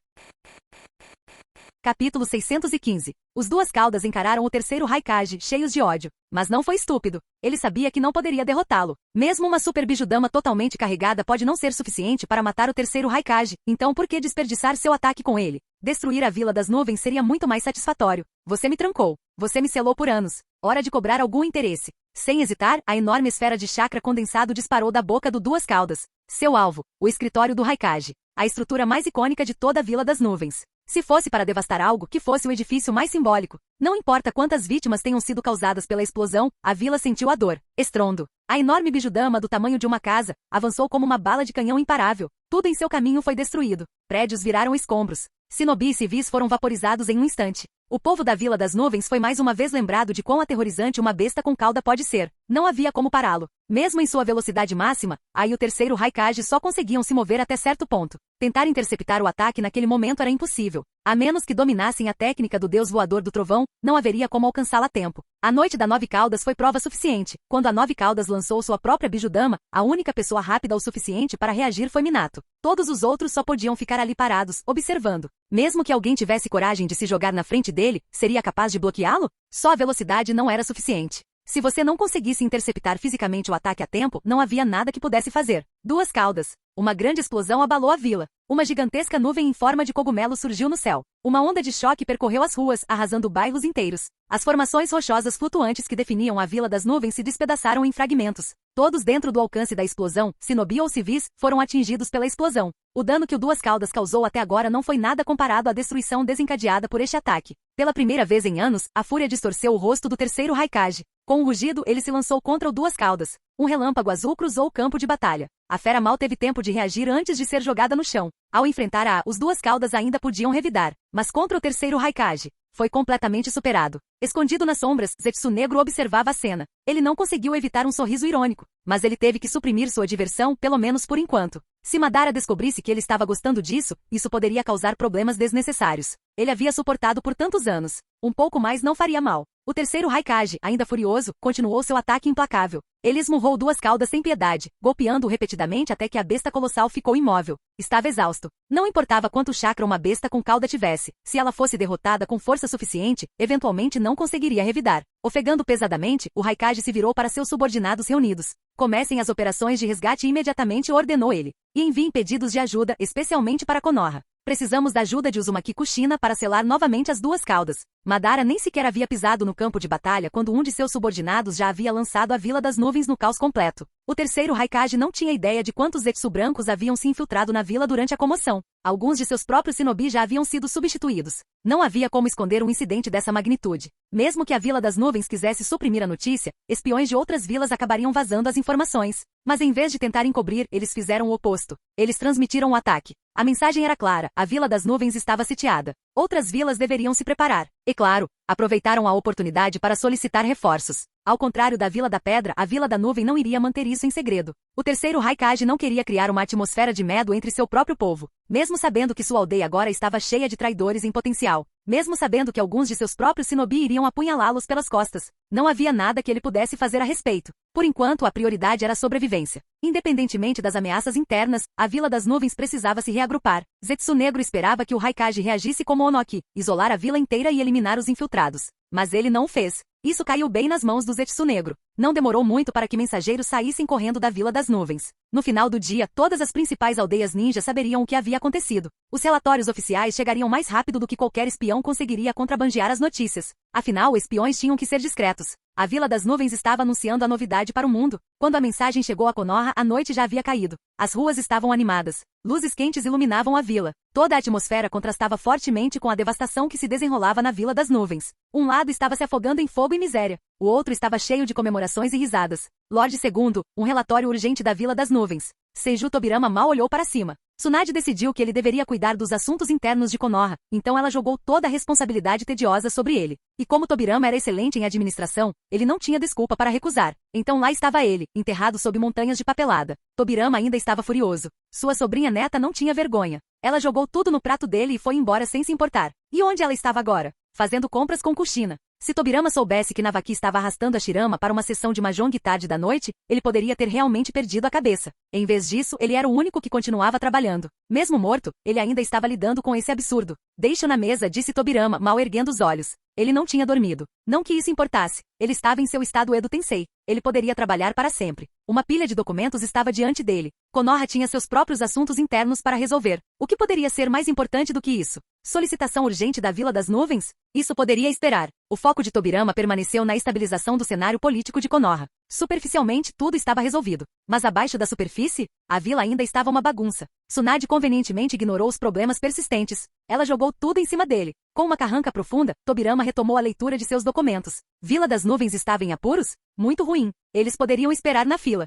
Capítulo 615. Os Duas Caudas encararam o terceiro Raikage, cheios de ódio. Mas não foi estúpido. Ele sabia que não poderia derrotá-lo. Mesmo uma super Bijudama totalmente carregada pode não ser suficiente para matar o terceiro Raikage, então por que desperdiçar seu ataque com ele? Destruir a Vila das Nuvens seria muito mais satisfatório. Você me trancou. Você me selou por anos. Hora de cobrar algum interesse. Sem hesitar, a enorme esfera de chakra condensado disparou da boca do Duas Caudas. Seu alvo, o escritório do Raikage. A estrutura mais icônica de toda a Vila das Nuvens. Se fosse para devastar algo, que fosse o edifício mais simbólico. Não importa quantas vítimas tenham sido causadas pela explosão, a vila sentiu a dor. Estrondo. A enorme Bijudama do tamanho de uma casa, avançou como uma bala de canhão imparável. Tudo em seu caminho foi destruído. Prédios viraram escombros. Shinobi e civis foram vaporizados em um instante. O povo da Vila das Nuvens foi mais uma vez lembrado de quão aterrorizante uma besta com cauda pode ser. Não havia como pará-lo. Mesmo em sua velocidade máxima, a e o terceiro Raikage só conseguiam se mover até certo ponto. Tentar interceptar o ataque naquele momento era impossível. A menos que dominassem a técnica do deus voador do trovão, não haveria como alcançá-la a tempo. A noite da Nove Caudas foi prova suficiente. Quando a Nove Caudas lançou sua própria Bijudama, a única pessoa rápida o suficiente para reagir foi Minato. Todos os outros só podiam ficar ali parados, observando. Mesmo que alguém tivesse coragem de se jogar na frente dele, seria capaz de bloqueá-lo? Só a velocidade não era suficiente. Se você não conseguisse interceptar fisicamente o ataque a tempo, não havia nada que pudesse fazer. Duas Caudas. Uma grande explosão abalou a vila. Uma gigantesca nuvem em forma de cogumelo surgiu no céu. Uma onda de choque percorreu as ruas, arrasando bairros inteiros. As formações rochosas flutuantes que definiam a Vila das Nuvens se despedaçaram em fragmentos. Todos dentro do alcance da explosão, shinobi ou civis, foram atingidos pela explosão. O dano que o Duas Caudas causou até agora não foi nada comparado à destruição desencadeada por este ataque. Pela primeira vez em anos, a fúria distorceu o rosto do terceiro Raikage. Com um rugido, ele se lançou contra o Duas Caudas. Um relâmpago azul cruzou o campo de batalha. A fera mal teve tempo de reagir antes de ser jogada no chão. Ao enfrentar os Duas Caudas ainda podiam revidar. Mas contra o terceiro Raikage, foi completamente superado. Escondido nas sombras, Zetsunegro observava a cena. Ele não conseguiu evitar um sorriso irônico, mas ele teve que suprimir sua diversão, pelo menos por enquanto. Se Madara descobrisse que ele estava gostando disso, isso poderia causar problemas desnecessários. Ele havia suportado por tantos anos. Um pouco mais não faria mal. O terceiro Raikage, ainda furioso, continuou seu ataque implacável. Ele esmurrou Duas Caudas sem piedade, golpeando-o repetidamente até que a besta colossal ficou imóvel. Estava exausto. Não importava quanto chakra uma besta com cauda tivesse, se ela fosse derrotada com força suficiente, eventualmente não conseguiria revidar. Ofegando pesadamente, o Raikage se virou para seus subordinados reunidos. Comecem as operações de resgate imediatamente, ordenou ele. E enviem pedidos de ajuda, especialmente para Konoha. Precisamos da ajuda de Uzumaki Kushina para selar novamente as Duas Caudas. Madara nem sequer havia pisado no campo de batalha quando um de seus subordinados já havia lançado a Vila das Nuvens no caos completo. O terceiro Raikage não tinha ideia de quantos Zetsu brancos haviam se infiltrado na vila durante a comoção. Alguns de seus próprios shinobi já haviam sido substituídos. Não havia como esconder um incidente dessa magnitude. Mesmo que a Vila das Nuvens quisesse suprimir a notícia, espiões de outras vilas acabariam vazando as informações. Mas em vez de tentar encobrir, eles fizeram o oposto. Eles transmitiram o ataque. A mensagem era clara, a Vila das Nuvens estava sitiada. Outras vilas deveriam se preparar. E claro, aproveitaram a oportunidade para solicitar reforços. Ao contrário da Vila da Pedra, a Vila da Nuvem não iria manter isso em segredo. O terceiro Raikage não queria criar uma atmosfera de medo entre seu próprio povo. Mesmo sabendo que sua aldeia agora estava cheia de traidores em potencial. Mesmo sabendo que alguns de seus próprios shinobi iriam apunhalá-los pelas costas. Não havia nada que ele pudesse fazer a respeito. Por enquanto, a prioridade era a sobrevivência. Independentemente das ameaças internas, a Vila das Nuvens precisava se reagrupar. Zetsunegro esperava que o Raikage reagisse como Onoki, isolar a vila inteira e eliminar os infiltrados. Mas ele não o fez. Isso caiu bem nas mãos do Zetsunegro. Não demorou muito para que mensageiros saíssem correndo da Vila das Nuvens. No final do dia, todas as principais aldeias ninja saberiam o que havia acontecido. Os relatórios oficiais chegariam mais rápido do que qualquer espião conseguiria contrabandear as notícias. Afinal, espiões tinham que ser discretos. A Vila das Nuvens estava anunciando a novidade para o mundo. Quando a mensagem chegou a Konoha, a noite já havia caído. As ruas estavam animadas. Luzes quentes iluminavam a vila. Toda a atmosfera contrastava fortemente com a devastação que se desenrolava na Vila das Nuvens. Um lado estava se afogando em fogo e miséria. O outro estava cheio de comemorações e risadas. Lorde II, um relatório urgente da Vila das Nuvens. Seiju Tobirama mal olhou para cima. Tsunade decidiu que ele deveria cuidar dos assuntos internos de Konoha, então ela jogou toda a responsabilidade tediosa sobre ele. E como Tobirama era excelente em administração, ele não tinha desculpa para recusar. Então lá estava ele, enterrado sob montanhas de papelada. Tobirama ainda estava furioso. Sua sobrinha neta não tinha vergonha. Ela jogou tudo no prato dele e foi embora sem se importar. E onde ela estava agora? Fazendo compras com Kushina. Se Tobirama soubesse que Navaki estava arrastando Hashirama para uma sessão de mahjong tarde da noite, ele poderia ter realmente perdido a cabeça. Em vez disso, ele era o único que continuava trabalhando. Mesmo morto, ele ainda estava lidando com esse absurdo. Deixe-o na mesa, disse Tobirama, mal erguendo os olhos. Ele não tinha dormido. Não que isso importasse. Ele estava em seu estado Edo Tensei. Ele poderia trabalhar para sempre. Uma pilha de documentos estava diante dele. Konoha tinha seus próprios assuntos internos para resolver. O que poderia ser mais importante do que isso? Solicitação urgente da Vila das Nuvens? Isso poderia esperar. O foco de Tobirama permaneceu na estabilização do cenário político de Konoha. Superficialmente, tudo estava resolvido. Mas abaixo da superfície, a vila ainda estava uma bagunça. Tsunade convenientemente ignorou os problemas persistentes. Ela jogou tudo em cima dele. Com uma carranca profunda, Tobirama retomou a leitura de seus documentos. Vila das Nuvens estava em apuros? Muito ruim. Eles poderiam esperar na fila.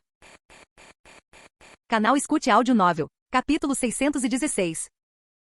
Canal Escute Áudio Novel. Capítulo 616.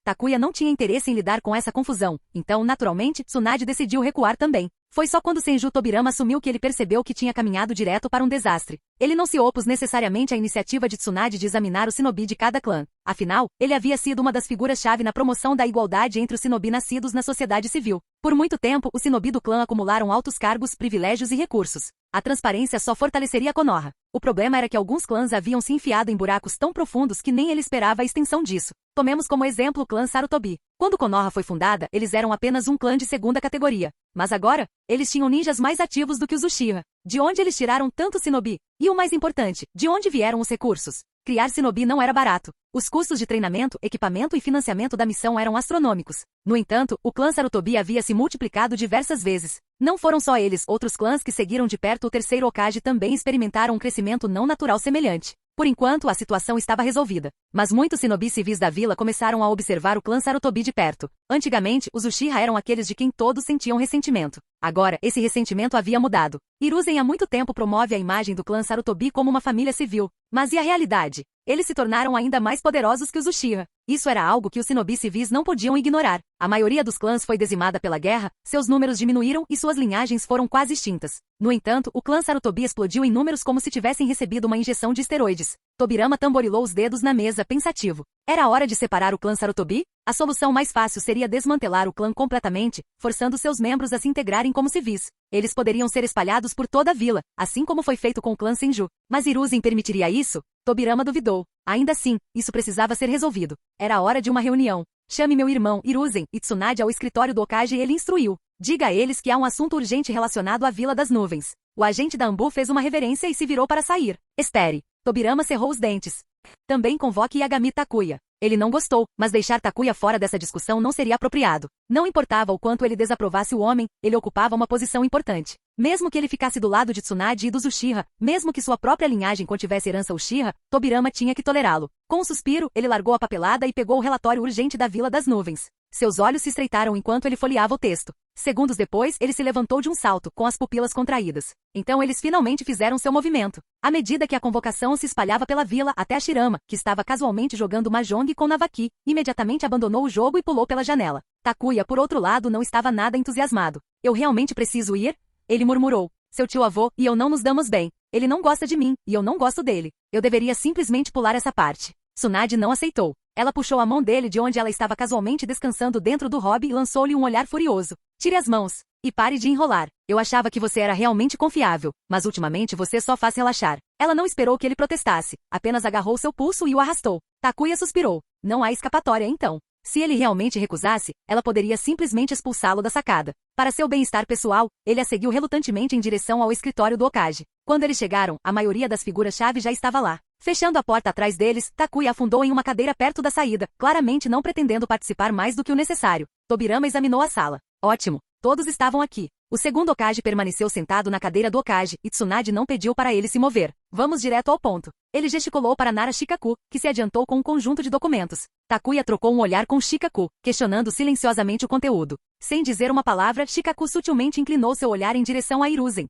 Takuya não tinha interesse em lidar com essa confusão, então, naturalmente, Tsunade decidiu recuar também. Foi só quando Senju Tobirama assumiu que ele percebeu que tinha caminhado direto para um desastre. Ele não se opôs necessariamente à iniciativa de Tsunade de examinar o shinobi de cada clã. Afinal, ele havia sido uma das figuras-chave na promoção da igualdade entre os shinobi nascidos na sociedade civil. Por muito tempo, os shinobi do clã acumularam altos cargos, privilégios e recursos. A transparência só fortaleceria Konoha. O problema era que alguns clãs haviam se enfiado em buracos tão profundos que nem ele esperava a extensão disso. Tomemos como exemplo o clã Sarutobi. Quando Konoha foi fundada, eles eram apenas um clã de segunda categoria. Mas agora, eles tinham ninjas mais ativos do que os Uchiha. De onde eles tiraram tanto shinobi? E o mais importante, de onde vieram os recursos? Criar shinobi não era barato. Os custos de treinamento, equipamento e financiamento da missão eram astronômicos. No entanto, o clã Sarutobi havia se multiplicado diversas vezes. Não foram só eles, outros clãs que seguiram de perto o terceiro Hokage também experimentaram um crescimento não natural semelhante. Por enquanto, a situação estava resolvida. Mas muitos shinobi civis da vila começaram a observar o clã Sarutobi de perto. Antigamente, os Uchiha eram aqueles de quem todos sentiam ressentimento. Agora, esse ressentimento havia mudado. Hiruzen há muito tempo promove a imagem do clã Sarutobi como uma família civil. Mas e a realidade? Eles se tornaram ainda mais poderosos que os Uchiha. Isso era algo que os shinobi civis não podiam ignorar. A maioria dos clãs foi dizimada pela guerra, seus números diminuíram e suas linhagens foram quase extintas. No entanto, o clã Sarutobi explodiu em números como se tivessem recebido uma injeção de esteroides. Tobirama tamborilou os dedos na mesa, pensativo. Era hora de separar o clã Sarutobi? A solução mais fácil seria desmantelar o clã completamente, forçando seus membros a se integrarem como civis. Eles poderiam ser espalhados por toda a vila, assim como foi feito com o clã Senju. Mas Hiruzen permitiria isso? Tobirama duvidou. Ainda assim, isso precisava ser resolvido. Era hora de uma reunião. Chame meu irmão, Hiruzen, e Tsunade ao escritório do Hokage e ele instruiu. Diga a eles que há um assunto urgente relacionado à Vila das Nuvens. O agente da Anbu fez uma reverência e se virou para sair. Espere. Tobirama cerrou os dentes. Também convoque Yagami Takuya. Ele não gostou, mas deixar Takuya fora dessa discussão não seria apropriado. Não importava o quanto ele desaprovasse o homem, ele ocupava uma posição importante. Mesmo que ele ficasse do lado de Tsunade e dos Uchiha, mesmo que sua própria linhagem contivesse herança Uchiha, Tobirama tinha que tolerá-lo. Com um suspiro, ele largou a papelada e pegou o relatório urgente da Vila das Nuvens. Seus olhos se estreitaram enquanto ele folheava o texto. Segundos depois, ele se levantou de um salto, com as pupilas contraídas. Então eles finalmente fizeram seu movimento. À medida que a convocação se espalhava pela vila até Hashirama, que estava casualmente jogando mahjong com Navaki, imediatamente abandonou o jogo e pulou pela janela. Takuya, por outro lado, não estava nada entusiasmado. Eu realmente preciso ir? Ele murmurou. Seu tio-avô e eu não nos damos bem. Ele não gosta de mim, e eu não gosto dele. Eu deveria simplesmente pular essa parte. Tsunade não aceitou. Ela puxou a mão dele de onde ela estava casualmente descansando dentro do hobby e lançou-lhe um olhar furioso. Tire as mãos. E pare de enrolar. Eu achava que você era realmente confiável, mas ultimamente você só faz relaxar. Ela não esperou que ele protestasse, apenas agarrou seu pulso e o arrastou. Takuya suspirou. Não há escapatória então. Se ele realmente recusasse, ela poderia simplesmente expulsá-lo da sacada. Para seu bem-estar pessoal, ele a seguiu relutantemente em direção ao escritório do Hokage. Quando eles chegaram, a maioria das figuras-chave já estava lá. Fechando a porta atrás deles, Takuya afundou em uma cadeira perto da saída, claramente não pretendendo participar mais do que o necessário. Tobirama examinou a sala. Ótimo. Todos estavam aqui. O segundo Hokage permaneceu sentado na cadeira do Hokage, e Tsunade não pediu para ele se mover. Vamos direto ao ponto. Ele gesticulou para Nara Shikaku, que se adiantou com um conjunto de documentos. Takuya trocou um olhar com Shikaku, questionando silenciosamente o conteúdo. Sem dizer uma palavra, Shikaku sutilmente inclinou seu olhar em direção a Hiruzen.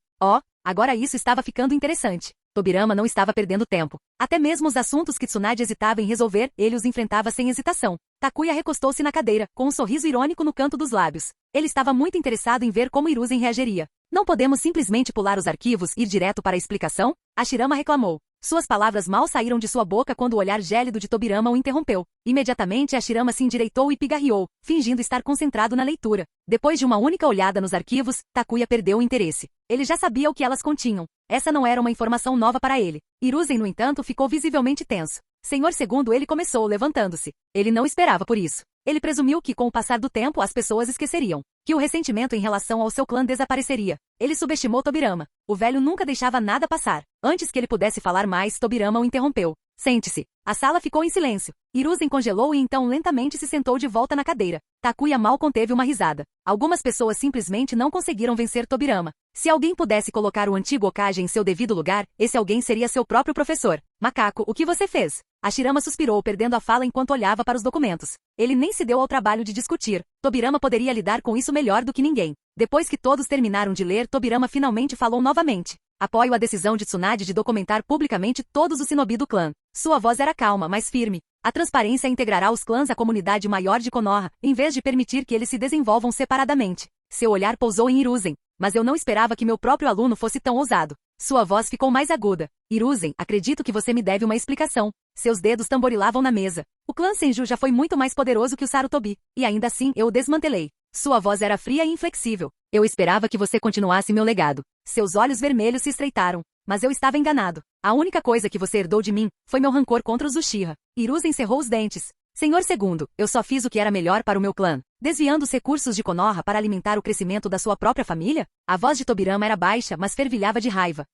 Agora isso estava ficando interessante. Tobirama não estava perdendo tempo. Até mesmo os assuntos que Tsunade hesitava em resolver, ele os enfrentava sem hesitação. Takuya recostou-se na cadeira, com um sorriso irônico no canto dos lábios. Ele estava muito interessado em ver como Hiruzen reagiria. Não podemos simplesmente pular os arquivos e ir direto para a explicação? Hashirama reclamou. Suas palavras mal saíram de sua boca quando o olhar gélido de Tobirama o interrompeu. Imediatamente Hashirama se endireitou e pigarreou, fingindo estar concentrado na leitura. Depois de uma única olhada nos arquivos, Takuya perdeu o interesse. Ele já sabia o que elas continham. Essa não era uma informação nova para ele. Hiruzen, no entanto, ficou visivelmente tenso. Senhor segundo, ele começou levantando-se. Ele não esperava por isso. Ele presumiu que com o passar do tempo as pessoas esqueceriam. Que o ressentimento em relação ao seu clã desapareceria. Ele subestimou Tobirama. O velho nunca deixava nada passar. Antes que ele pudesse falar mais, Tobirama o interrompeu. Sente-se. A sala ficou em silêncio. Hiruzen congelou e então lentamente se sentou de volta na cadeira. Takuya mal conteve uma risada. Algumas pessoas simplesmente não conseguiram vencer Tobirama. Se alguém pudesse colocar o antigo Hokage em seu devido lugar, esse alguém seria seu próprio professor. Macaco, o que você fez? Hashirama suspirou, perdendo a fala enquanto olhava para os documentos. Ele nem se deu ao trabalho de discutir. Tobirama poderia lidar com isso melhor do que ninguém. Depois que todos terminaram de ler, Tobirama finalmente falou novamente. Apoio a decisão de Tsunade de documentar publicamente todos os shinobi do clã. Sua voz era calma, mas firme. A transparência integrará os clãs à comunidade maior de Konoha, em vez de permitir que eles se desenvolvam separadamente. Seu olhar pousou em Hiruzen. Mas eu não esperava que meu próprio aluno fosse tão ousado. Sua voz ficou mais aguda. Hiruzen, acredito que você me deve uma explicação. Seus dedos tamborilavam na mesa. O clã Senju já foi muito mais poderoso que o Sarutobi, e ainda assim eu o desmantelei. Sua voz era fria e inflexível. Eu esperava que você continuasse meu legado. Seus olhos vermelhos se estreitaram. Mas eu estava enganado. A única coisa que você herdou de mim foi meu rancor contra os Uchiha. Hiruzen cerrou os dentes. Senhor segundo, eu só fiz o que era melhor para o meu clã. Desviando os recursos de Konoha para alimentar o crescimento da sua própria família? A voz de Tobirama era baixa, mas fervilhava de raiva.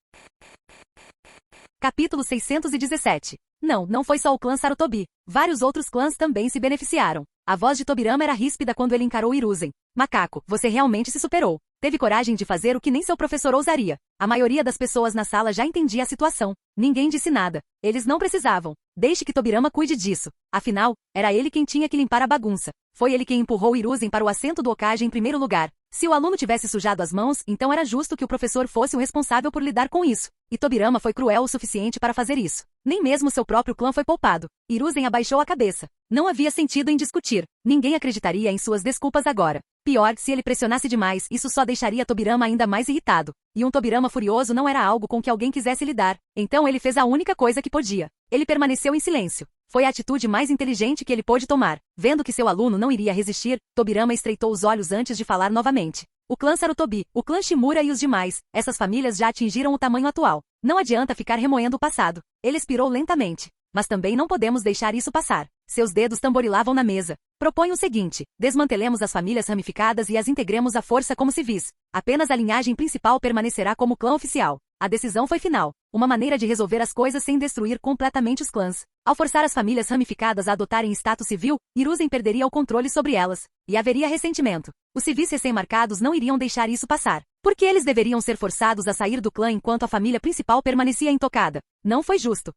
Capítulo 617. Não foi só o clã Sarutobi. Vários outros clãs também se beneficiaram. A voz de Tobirama era ríspida quando ele encarou Hiruzen. Macaco, você realmente se superou. Teve coragem de fazer o que nem seu professor ousaria. A maioria das pessoas na sala já entendia a situação. Ninguém disse nada. Eles não precisavam. Deixe que Tobirama cuide disso. Afinal, era ele quem tinha que limpar a bagunça. Foi ele quem empurrou Hiruzen para o assento do Hokage em primeiro lugar. Se o aluno tivesse sujado as mãos, então era justo que o professor fosse o responsável por lidar com isso. E Tobirama foi cruel o suficiente para fazer isso. Nem mesmo seu próprio clã foi poupado. Hiruzen abaixou a cabeça. Não havia sentido em discutir. Ninguém acreditaria em suas desculpas agora. Pior, se ele pressionasse demais, isso só deixaria Tobirama ainda mais irritado. E um Tobirama furioso não era algo com que alguém quisesse lidar. Então ele fez a única coisa que podia. Ele permaneceu em silêncio. Foi a atitude mais inteligente que ele pôde tomar. Vendo que seu aluno não iria resistir, Tobirama estreitou os olhos antes de falar novamente. O clã Sarutobi, o clã Shimura e os demais, essas famílias já atingiram o tamanho atual. Não adianta ficar remoendo o passado. Ele expirou lentamente. Mas também não podemos deixar isso passar. Seus dedos tamborilavam na mesa. Proponho o seguinte: desmantelemos as famílias ramificadas e as integremos à força como civis. Apenas a linhagem principal permanecerá como clã oficial. A decisão foi final. Uma maneira de resolver as coisas sem destruir completamente os clãs. Ao forçar as famílias ramificadas a adotarem status civil, Hiruzen perderia o controle sobre elas. E haveria ressentimento. Os civis recém-marcados não iriam deixar isso passar. Porque eles deveriam ser forçados a sair do clã enquanto a família principal permanecia intocada. Não foi justo.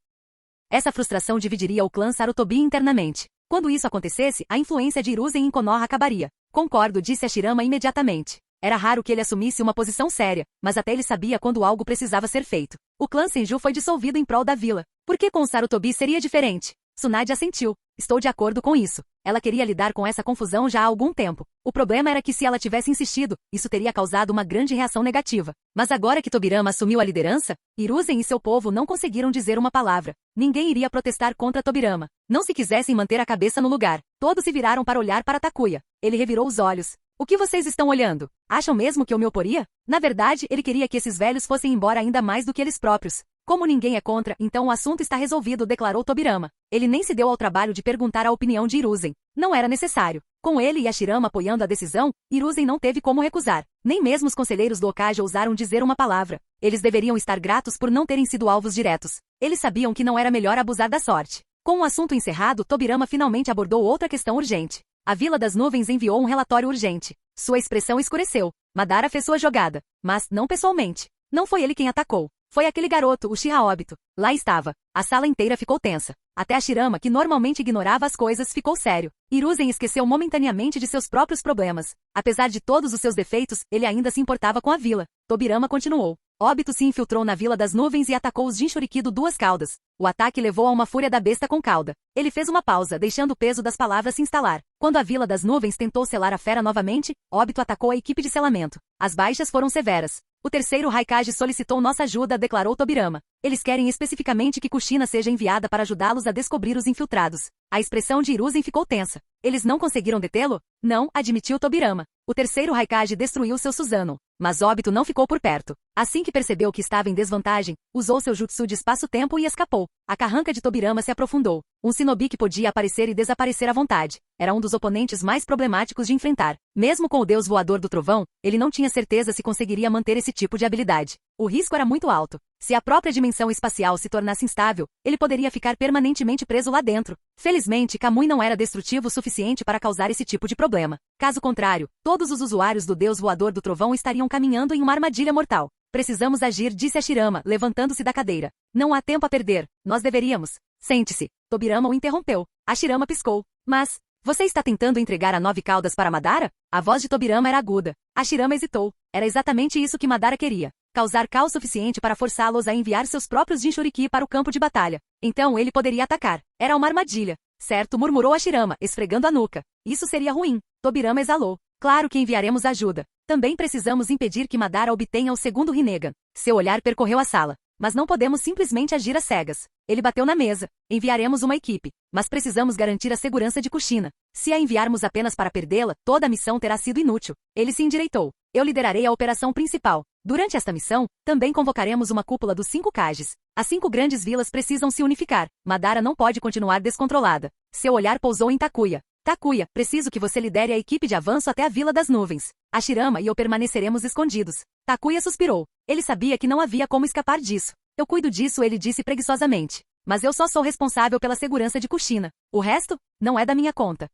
Essa frustração dividiria o clã Sarutobi internamente. Quando isso acontecesse, a influência de Hiruzen em Konoha acabaria. Concordo, disse Hashirama imediatamente. Era raro que ele assumisse uma posição séria, mas até ele sabia quando algo precisava ser feito. O clã Senju foi dissolvido em prol da vila. Por que com o Sarutobi seria diferente? Tsunade assentiu. Estou de acordo com isso. Ela queria lidar com essa confusão já há algum tempo. O problema era que se ela tivesse insistido, isso teria causado uma grande reação negativa. Mas agora que Tobirama assumiu a liderança, Hiruzen e seu povo não conseguiram dizer uma palavra. Ninguém iria protestar contra Tobirama. Não se quisessem manter a cabeça no lugar. Todos se viraram para olhar para Takuya. Ele revirou os olhos. O que vocês estão olhando? Acham mesmo que eu me oporia? Na verdade, ele queria que esses velhos fossem embora ainda mais do que eles próprios. Como ninguém é contra, então o assunto está resolvido, declarou Tobirama. Ele nem se deu ao trabalho de perguntar a opinião de Hiruzen. Não era necessário. Com ele e Hashirama apoiando a decisão, Hiruzen não teve como recusar. Nem mesmo os conselheiros do Hokage ousaram dizer uma palavra. Eles deveriam estar gratos por não terem sido alvos diretos. Eles sabiam que não era melhor abusar da sorte. Com o assunto encerrado, Tobirama finalmente abordou outra questão urgente. A Vila das Nuvens enviou um relatório urgente. Sua expressão escureceu. Madara fez sua jogada, mas não pessoalmente. Não foi ele quem atacou. Foi aquele garoto, o Uchiha Obito. Lá estava. A sala inteira ficou tensa. Até Hashirama, que normalmente ignorava as coisas, ficou sério. Hiruzen esqueceu momentaneamente de seus próprios problemas. Apesar de todos os seus defeitos, ele ainda se importava com a vila. Tobirama continuou. Obito se infiltrou na Vila das Nuvens e atacou os Jinchurikido duas caudas. O ataque levou a uma fúria da besta com cauda. Ele fez uma pausa, deixando o peso das palavras se instalar. Quando a Vila das Nuvens tentou selar a fera novamente, Obito atacou a equipe de selamento. As baixas foram severas. O terceiro Raikage solicitou nossa ajuda, declarou Tobirama. Eles querem especificamente que Kushina seja enviada para ajudá-los a descobrir os infiltrados. A expressão de Hiruzen ficou tensa. Eles não conseguiram detê-lo? Não, admitiu Tobirama. O terceiro Raikage destruiu seu Susanoo. Mas Obito não ficou por perto. Assim que percebeu que estava em desvantagem, usou seu jutsu de espaço-tempo e escapou. A carranca de Tobirama se aprofundou. Um shinobi que podia aparecer e desaparecer à vontade. Era um dos oponentes mais problemáticos de enfrentar. Mesmo com o deus voador do trovão, ele não tinha certeza se conseguiria manter esse tipo de habilidade. O risco era muito alto. Se a própria dimensão espacial se tornasse instável, ele poderia ficar permanentemente preso lá dentro. Felizmente, Kamui não era destrutivo o suficiente para causar esse tipo de problema. Caso contrário, todos os usuários do deus voador do trovão estariam caminhando em uma armadilha mortal. Precisamos agir, disse Hashirama, levantando-se da cadeira. Não há tempo a perder. Nós deveríamos. Sente-se. Tobirama o interrompeu. Hashirama piscou. Mas, você está tentando entregar a 9 caudas para Madara? A voz de Tobirama era aguda. Hashirama hesitou. Era exatamente isso que Madara queria. Causar caos suficiente para forçá-los a enviar seus próprios Jinchuriki para o campo de batalha. Então ele poderia atacar. Era uma armadilha. Certo, murmurou Hashirama, esfregando a nuca. Isso seria ruim. Tobirama exalou. Claro que enviaremos ajuda. Também precisamos impedir que Madara obtenha o segundo Rinnegan. Seu olhar percorreu a sala. Mas não podemos simplesmente agir às cegas. Ele bateu na mesa. Enviaremos uma equipe. Mas precisamos garantir a segurança de Kushina. Se a enviarmos apenas para perdê-la, toda a missão terá sido inútil. Ele se endireitou. Eu liderarei a operação principal. Durante esta missão, também convocaremos uma cúpula dos 5 Kages. As 5 grandes vilas precisam se unificar. Madara não pode continuar descontrolada. Seu olhar pousou em Takuya. Takuya, preciso que você lidere a equipe de avanço até a Vila das Nuvens. Hashirama e eu permaneceremos escondidos. Takuya suspirou. Ele sabia que não havia como escapar disso. Eu cuido disso, ele disse preguiçosamente. Mas eu só sou responsável pela segurança de Kushina. O resto? Não é da minha conta.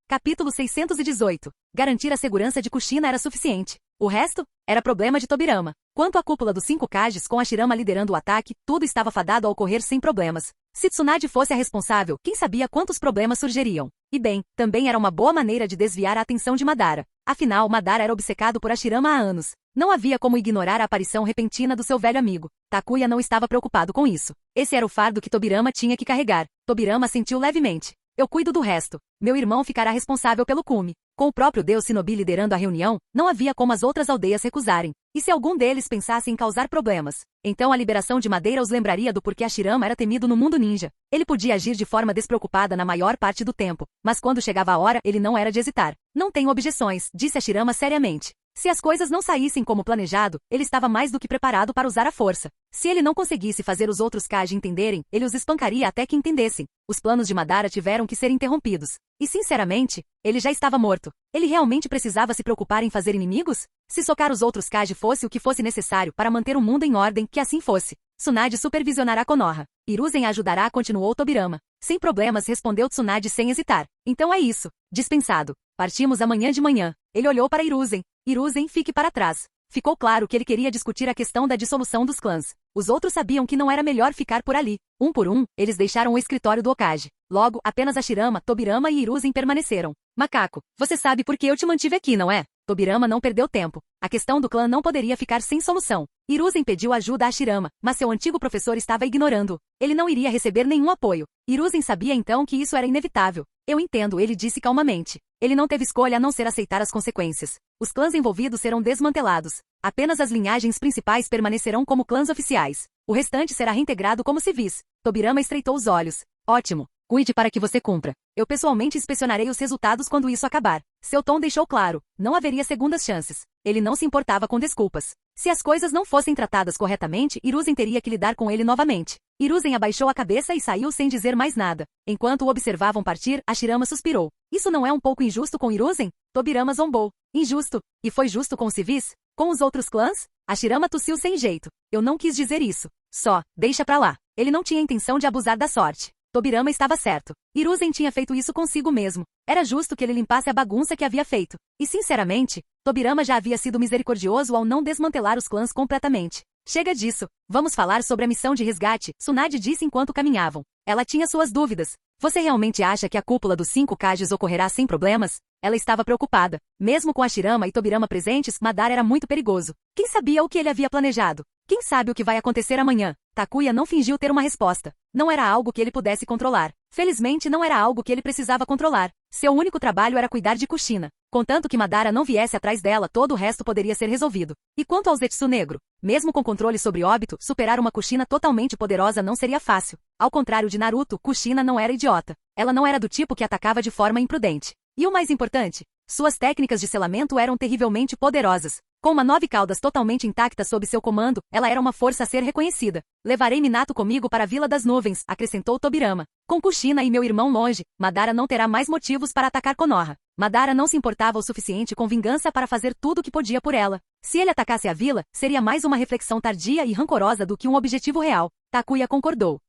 Capítulo 618. Garantir a segurança de Kushina era suficiente. O resto? Era problema de Tobirama. Quanto à cúpula dos 5 Kages com Hashirama liderando o ataque, tudo estava fadado a ocorrer sem problemas. Se Tsunade fosse a responsável, quem sabia quantos problemas surgiriam? E bem, também era uma boa maneira de desviar a atenção de Madara. Afinal, Madara era obcecado por Hashirama há anos. Não havia como ignorar a aparição repentina do seu velho amigo. Takuya não estava preocupado com isso. Esse era o fardo que Tobirama tinha que carregar. Tobirama sentiu levemente. Eu cuido do resto. Meu irmão ficará responsável pelo cume. Com o próprio deus Shinobi liderando a reunião, não havia como as outras aldeias recusarem. E se algum deles pensasse em causar problemas? Então a liberação de Madeira os lembraria do porquê Hashirama era temido no mundo ninja. Ele podia agir de forma despreocupada na maior parte do tempo, mas quando chegava a hora, ele não era de hesitar. Não tenho objeções, disse Hashirama seriamente. Se as coisas não saíssem como planejado, ele estava mais do que preparado para usar a força. Se ele não conseguisse fazer os outros Kage entenderem, ele os espancaria até que entendessem. Os planos de Madara tiveram que ser interrompidos. E sinceramente, ele já estava morto. Ele realmente precisava se preocupar em fazer inimigos? Se socar os outros Kage fosse o que fosse necessário para manter o mundo em ordem, que assim fosse. Tsunade supervisionará Konoha. Hiruzen a ajudará, continuou Tobirama. Sem problemas, respondeu Tsunade sem hesitar. Então é isso. Dispensado. Partimos amanhã de manhã. Ele olhou para Hiruzen. Hiruzen, fique para trás. Ficou claro que ele queria discutir a questão da dissolução dos clãs. Os outros sabiam que não era melhor ficar por ali. Um por um, eles deixaram o escritório do Hokage. Logo, apenas Hashirama, Tobirama e Hiruzen permaneceram. Macaco, você sabe por que eu te mantive aqui, não é? Tobirama não perdeu tempo. A questão do clã não poderia ficar sem solução. Hiruzen pediu ajuda a Hashirama, mas seu antigo professor estava ignorando-o. Ele não iria receber nenhum apoio. Hiruzen sabia então que isso era inevitável. Eu entendo, ele disse calmamente. Ele não teve escolha a não ser aceitar as consequências. Os clãs envolvidos serão desmantelados. Apenas as linhagens principais permanecerão como clãs oficiais. O restante será reintegrado como civis. Tobirama estreitou os olhos. Ótimo. Cuide para que você cumpra. Eu pessoalmente inspecionarei os resultados quando isso acabar. Seu tom deixou claro. Não haveria segundas chances. Ele não se importava com desculpas. Se as coisas não fossem tratadas corretamente, Hiruzen teria que lidar com ele novamente. Hiruzen abaixou a cabeça e saiu sem dizer mais nada. Enquanto o observavam partir, Hashirama suspirou. Isso não é um pouco injusto com Hiruzen? Tobirama zombou. Injusto? E foi justo com os civis? Com os outros clãs? Hashirama tossiu sem jeito. Eu não quis dizer isso. Só, deixa pra lá. Ele não tinha intenção de abusar da sorte. Tobirama estava certo. Hiruzen tinha feito isso consigo mesmo. Era justo que ele limpasse a bagunça que havia feito. E sinceramente, Tobirama já havia sido misericordioso ao não desmantelar os clãs completamente. Chega disso. Vamos falar sobre a missão de resgate, Tsunade disse enquanto caminhavam. Ela tinha suas dúvidas. Você realmente acha que a cúpula dos 5 Kages ocorrerá sem problemas? Ela estava preocupada. Mesmo com Hashirama e Tobirama presentes, Madara era muito perigoso. Quem sabia o que ele havia planejado? Quem sabe o que vai acontecer amanhã? Takuya não fingiu ter uma resposta. Não era algo que ele pudesse controlar. Felizmente não era algo que ele precisava controlar. Seu único trabalho era cuidar de Kushina. Contanto que Madara não viesse atrás dela, todo o resto poderia ser resolvido. E quanto ao Zetsu Negro? Mesmo com controle sobre Obito, superar uma Kushina totalmente poderosa não seria fácil. Ao contrário de Naruto, Kushina não era idiota. Ela não era do tipo que atacava de forma imprudente. E o mais importante, suas técnicas de selamento eram terrivelmente poderosas. Com uma 9 caudas totalmente intacta sob seu comando, ela era uma força a ser reconhecida. Levarei Minato comigo para a Vila das Nuvens, acrescentou Tobirama. Com Kushina e meu irmão longe, Madara não terá mais motivos para atacar Konoha. Madara não se importava o suficiente com vingança para fazer tudo o que podia por ela. Se ele atacasse a vila, seria mais uma reflexão tardia e rancorosa do que um objetivo real. Takuya concordou.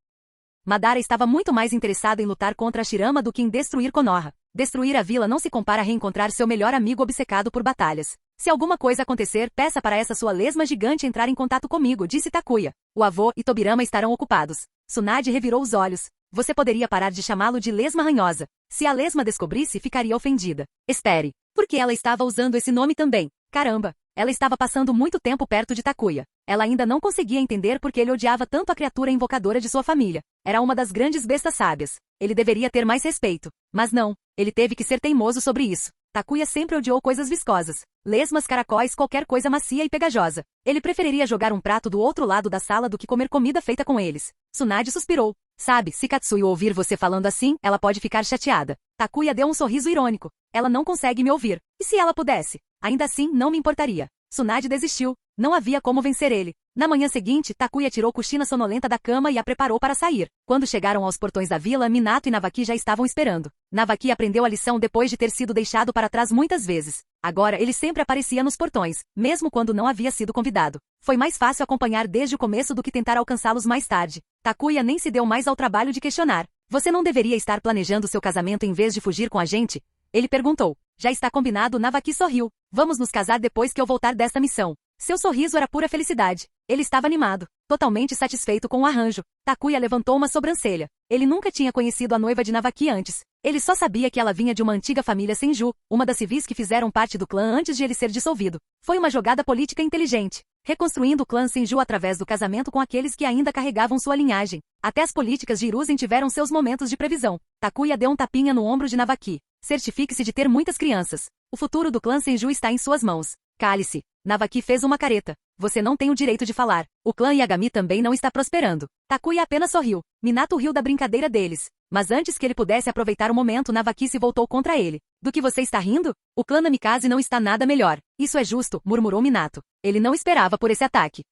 Madara estava muito mais interessado em lutar contra Hashirama do que em destruir Konoha. Destruir a vila não se compara a reencontrar seu melhor amigo obcecado por batalhas. Se alguma coisa acontecer, peça para essa sua lesma gigante entrar em contato comigo, disse Takuya. O avô e Tobirama estarão ocupados. Tsunade revirou os olhos. Você poderia parar de chamá-lo de lesma ranhosa. Se a lesma descobrisse, ficaria ofendida. Espere. Por que ela estava usando esse nome também? Caramba! Ela estava passando muito tempo perto de Takuya. Ela ainda não conseguia entender por que ele odiava tanto a criatura invocadora de sua família. Era uma das grandes bestas sábias. Ele deveria ter mais respeito. Mas não. Ele teve que ser teimoso sobre isso. Takuya sempre odiou coisas viscosas. Lesmas, caracóis, qualquer coisa macia e pegajosa. Ele preferiria jogar um prato do outro lado da sala do que comer comida feita com eles. Tsunade suspirou. Sabe, se Katsuyo ouvir você falando assim, ela pode ficar chateada. Takuya deu um sorriso irônico. Ela não consegue me ouvir. E se ela pudesse? Ainda assim, não me importaria. Tsunade desistiu. Não havia como vencer ele. Na manhã seguinte, Takuya tirou Kushina sonolenta da cama e a preparou para sair. Quando chegaram aos portões da vila, Minato e Navaki já estavam esperando. Navaki aprendeu a lição depois de ter sido deixado para trás muitas vezes. Agora ele sempre aparecia nos portões, mesmo quando não havia sido convidado. Foi mais fácil acompanhar desde o começo do que tentar alcançá-los mais tarde. Takuya nem se deu mais ao trabalho de questionar. Você não deveria estar planejando seu casamento em vez de fugir com a gente? Ele perguntou. Já está combinado, Navaki sorriu. Vamos nos casar depois que eu voltar desta missão. Seu sorriso era pura felicidade. Ele estava animado, totalmente satisfeito com o arranjo. Takuya levantou uma sobrancelha. Ele nunca tinha conhecido a noiva de Navaki antes. Ele só sabia que ela vinha de uma antiga família Senju, uma das civis que fizeram parte do clã antes de ele ser dissolvido. Foi uma jogada política inteligente, reconstruindo o clã Senju através do casamento com aqueles que ainda carregavam sua linhagem. Até as políticas de Hiruzen tiveram seus momentos de previsão. Takuya deu um tapinha no ombro de Navaki. Certifique-se de ter muitas crianças. O futuro do clã Senju está em suas mãos. Cale-se. Navaki fez uma careta. Você não tem o direito de falar. O clã Yagami também não está prosperando. Takuya apenas sorriu. Minato riu da brincadeira deles. Mas antes que ele pudesse aproveitar o momento, Navaki se voltou contra ele. Do que você está rindo? O clã Namikaze não está nada melhor. Isso é justo, murmurou Minato. Ele não esperava por esse ataque.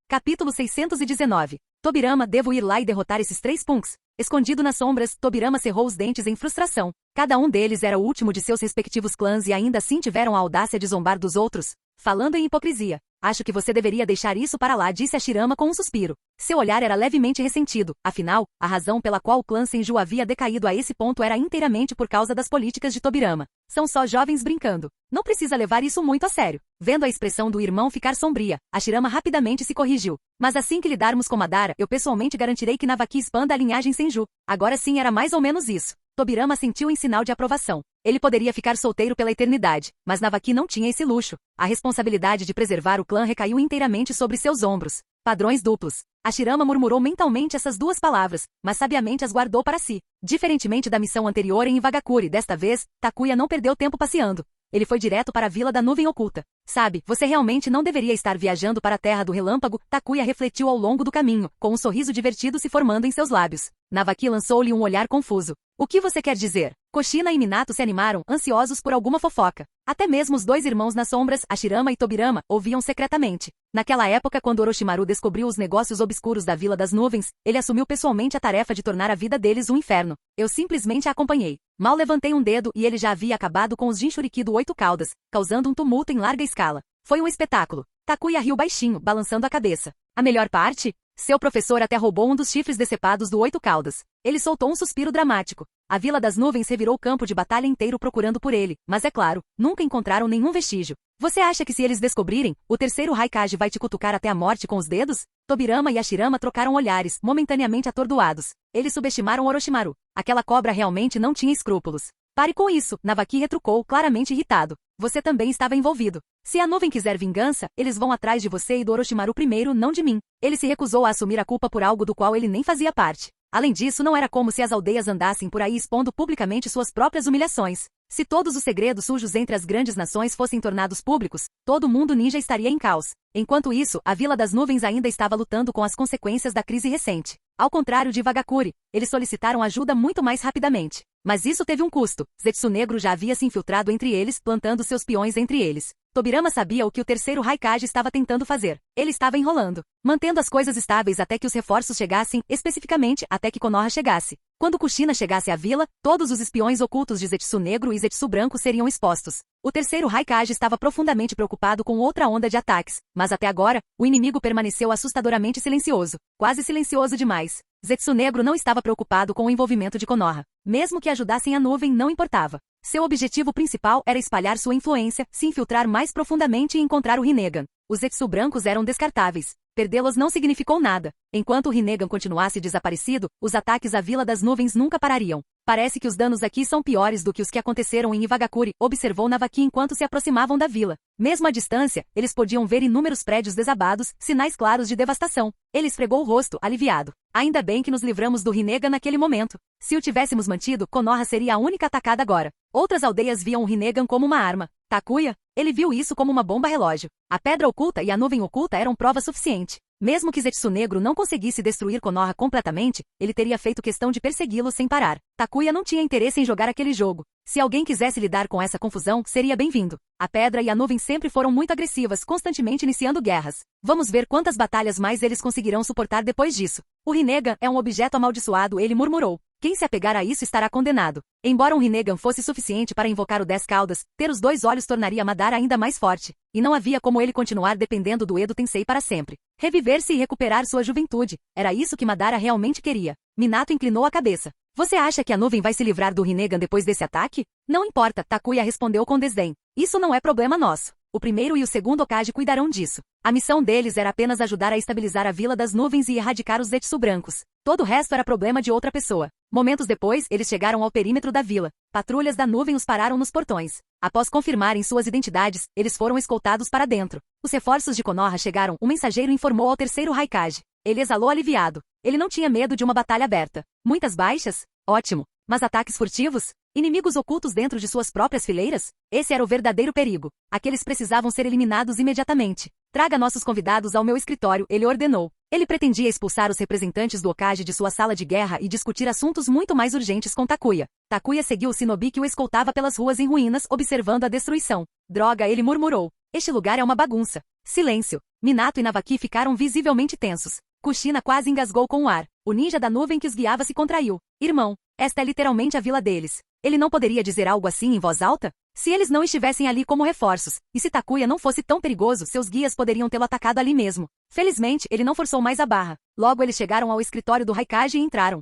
Capítulo 619. Tobirama, devo ir lá e derrotar esses 3 punks? Escondido nas sombras, Tobirama cerrou os dentes em frustração. Cada um deles era o último de seus respectivos clãs e ainda assim tiveram a audácia de zombar dos outros. Falando em hipocrisia. Acho que você deveria deixar isso para lá, disse Hashirama com um suspiro. Seu olhar era levemente ressentido. Afinal, a razão pela qual o clã Senju havia decaído a esse ponto era inteiramente por causa das políticas de Tobirama. São só jovens brincando. Não precisa levar isso muito a sério. Vendo a expressão do irmão ficar sombria, Hashirama rapidamente se corrigiu. Mas assim que lidarmos com Madara, eu pessoalmente garantirei que Navaki expanda a linhagem Senju. Agora sim era mais ou menos isso. Tobirama sentiu em sinal de aprovação. Ele poderia ficar solteiro pela eternidade, mas Navaki não tinha esse luxo. A responsabilidade de preservar o clã recaiu inteiramente sobre seus ombros. Padrões duplos. Hashirama murmurou mentalmente essas 2 palavras, mas sabiamente as guardou para si. Diferentemente da missão anterior em Iwagakure, desta vez, Takuya não perdeu tempo passeando. Ele foi direto para a Vila da Nuvem Oculta. Sabe, você realmente não deveria estar viajando para a Terra do Relâmpago, Takuya refletiu ao longo do caminho, com um sorriso divertido se formando em seus lábios. Navaki lançou-lhe um olhar confuso. O que você quer dizer? Kushina e Minato se animaram, ansiosos por alguma fofoca. Até mesmo os 2 irmãos nas sombras, Hashirama e Tobirama, ouviam secretamente. Naquela época, quando Orochimaru descobriu os negócios obscuros da Vila das Nuvens, ele assumiu pessoalmente a tarefa de tornar a vida deles um inferno. Eu simplesmente a acompanhei. Mal levantei um dedo e ele já havia acabado com os Jinchuriki do 8 caudas, causando um tumulto em larga escala. Foi um espetáculo. Takuya riu baixinho, balançando a cabeça. A melhor parte? Seu professor até roubou um dos chifres decepados do 8 caudas. Ele soltou um suspiro dramático. A Vila das Nuvens revirou o campo de batalha inteiro procurando por ele, mas é claro, nunca encontraram nenhum vestígio. Você acha que se eles descobrirem, o terceiro Raikage vai te cutucar até a morte com os dedos? Tobirama e Hashirama trocaram olhares, momentaneamente atordoados. Eles subestimaram Orochimaru. Aquela cobra realmente não tinha escrúpulos. Pare com isso, Navaki retrucou, claramente irritado. Você também estava envolvido. Se a nuvem quiser vingança, eles vão atrás de você e do Orochimaru primeiro, não de mim. Ele se recusou a assumir a culpa por algo do qual ele nem fazia parte. Além disso, não era como se as aldeias andassem por aí expondo publicamente suas próprias humilhações. Se todos os segredos sujos entre as grandes nações fossem tornados públicos, todo mundo ninja estaria em caos. Enquanto isso, a Vila das Nuvens ainda estava lutando com as consequências da crise recente. Ao contrário de Vagakuri, eles solicitaram ajuda muito mais rapidamente. Mas isso teve um custo. Zetsu Negro já havia se infiltrado entre eles, plantando seus peões entre eles. Tobirama sabia o que o terceiro Raikage estava tentando fazer. Ele estava enrolando, mantendo as coisas estáveis até que os reforços chegassem, especificamente até que Konoha chegasse. Quando Kushina chegasse à vila, todos os espiões ocultos de Zetsu Negro e Zetsu Branco seriam expostos. O terceiro Raikage estava profundamente preocupado com outra onda de ataques, mas até agora, o inimigo permaneceu assustadoramente silencioso, quase silencioso demais. Zetsu Negro não estava preocupado com o envolvimento de Konoha. Mesmo que ajudassem a nuvem, não importava. Seu objetivo principal era espalhar sua influência, se infiltrar mais profundamente e encontrar o Rinnegan. Os Zetsu brancos eram descartáveis. Perdê-los não significou nada. Enquanto o Rinnegan continuasse desaparecido, os ataques à Vila das Nuvens nunca parariam. Parece que os danos aqui são piores do que os que aconteceram em Iwagakure, observou Navaki enquanto se aproximavam da vila. Mesmo à distância, eles podiam ver inúmeros prédios desabados, sinais claros de devastação. Ele esfregou o rosto, aliviado. Ainda bem que nos livramos do Rinnegan naquele momento. Se o tivéssemos mantido, Konoha seria a única atacada agora. Outras aldeias viam o Rinnegan como uma arma. Takuya? Ele viu isso como uma bomba relógio. A pedra oculta e a nuvem oculta eram prova suficiente. Mesmo que Zetsu Negro não conseguisse destruir Konoha completamente, ele teria feito questão de persegui-lo sem parar. Takuya não tinha interesse em jogar aquele jogo. Se alguém quisesse lidar com essa confusão, seria bem-vindo. A pedra e a nuvem sempre foram muito agressivas, constantemente iniciando guerras. Vamos ver quantas batalhas mais eles conseguirão suportar depois disso. O Rinnegan é um objeto amaldiçoado, ele murmurou. Quem se apegar a isso estará condenado. Embora um Rinnegan fosse suficiente para invocar o 10 Caudas, ter os 2 olhos tornaria Madara ainda mais forte. E não havia como ele continuar dependendo do Edo Tensei para sempre. Reviver-se e recuperar sua juventude. Era isso que Madara realmente queria. Minato inclinou a cabeça. Você acha que a nuvem vai se livrar do Rinnegan depois desse ataque? Não importa, Takuya respondeu com desdém. Isso não é problema nosso. O primeiro e o segundo Hokage cuidarão disso. A missão deles era apenas ajudar a estabilizar a Vila das Nuvens e erradicar os Zetsu brancos. Todo o resto era problema de outra pessoa. Momentos depois, eles chegaram ao perímetro da vila. Patrulhas da nuvem os pararam nos portões. Após confirmarem suas identidades, eles foram escoltados para dentro. Os reforços de Konoha chegaram, o mensageiro informou ao terceiro Raikage. Ele exalou aliviado. Ele não tinha medo de uma batalha aberta. Muitas baixas? Ótimo. Mas ataques furtivos? Inimigos ocultos dentro de suas próprias fileiras? Esse era o verdadeiro perigo. Aqueles precisavam ser eliminados imediatamente. Traga nossos convidados ao meu escritório, ele ordenou. Ele pretendia expulsar os representantes do Hokage de sua sala de guerra e discutir assuntos muito mais urgentes com Takuya. Takuya seguiu o shinobi que o escoltava pelas ruas em ruínas, observando a destruição. Droga, ele murmurou. Este lugar é uma bagunça. Silêncio. Minato e Navaki ficaram visivelmente tensos. Kushina quase engasgou com o ar. O ninja da nuvem que os guiava se contraiu. Irmão, esta é literalmente a vila deles. Ele não poderia dizer algo assim em voz alta? Se eles não estivessem ali como reforços, e se Takuya não fosse tão perigoso, seus guias poderiam tê-lo atacado ali mesmo. Felizmente, ele não forçou mais a barra. Logo eles chegaram ao escritório do Raikage e entraram.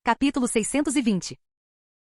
Capítulo 620.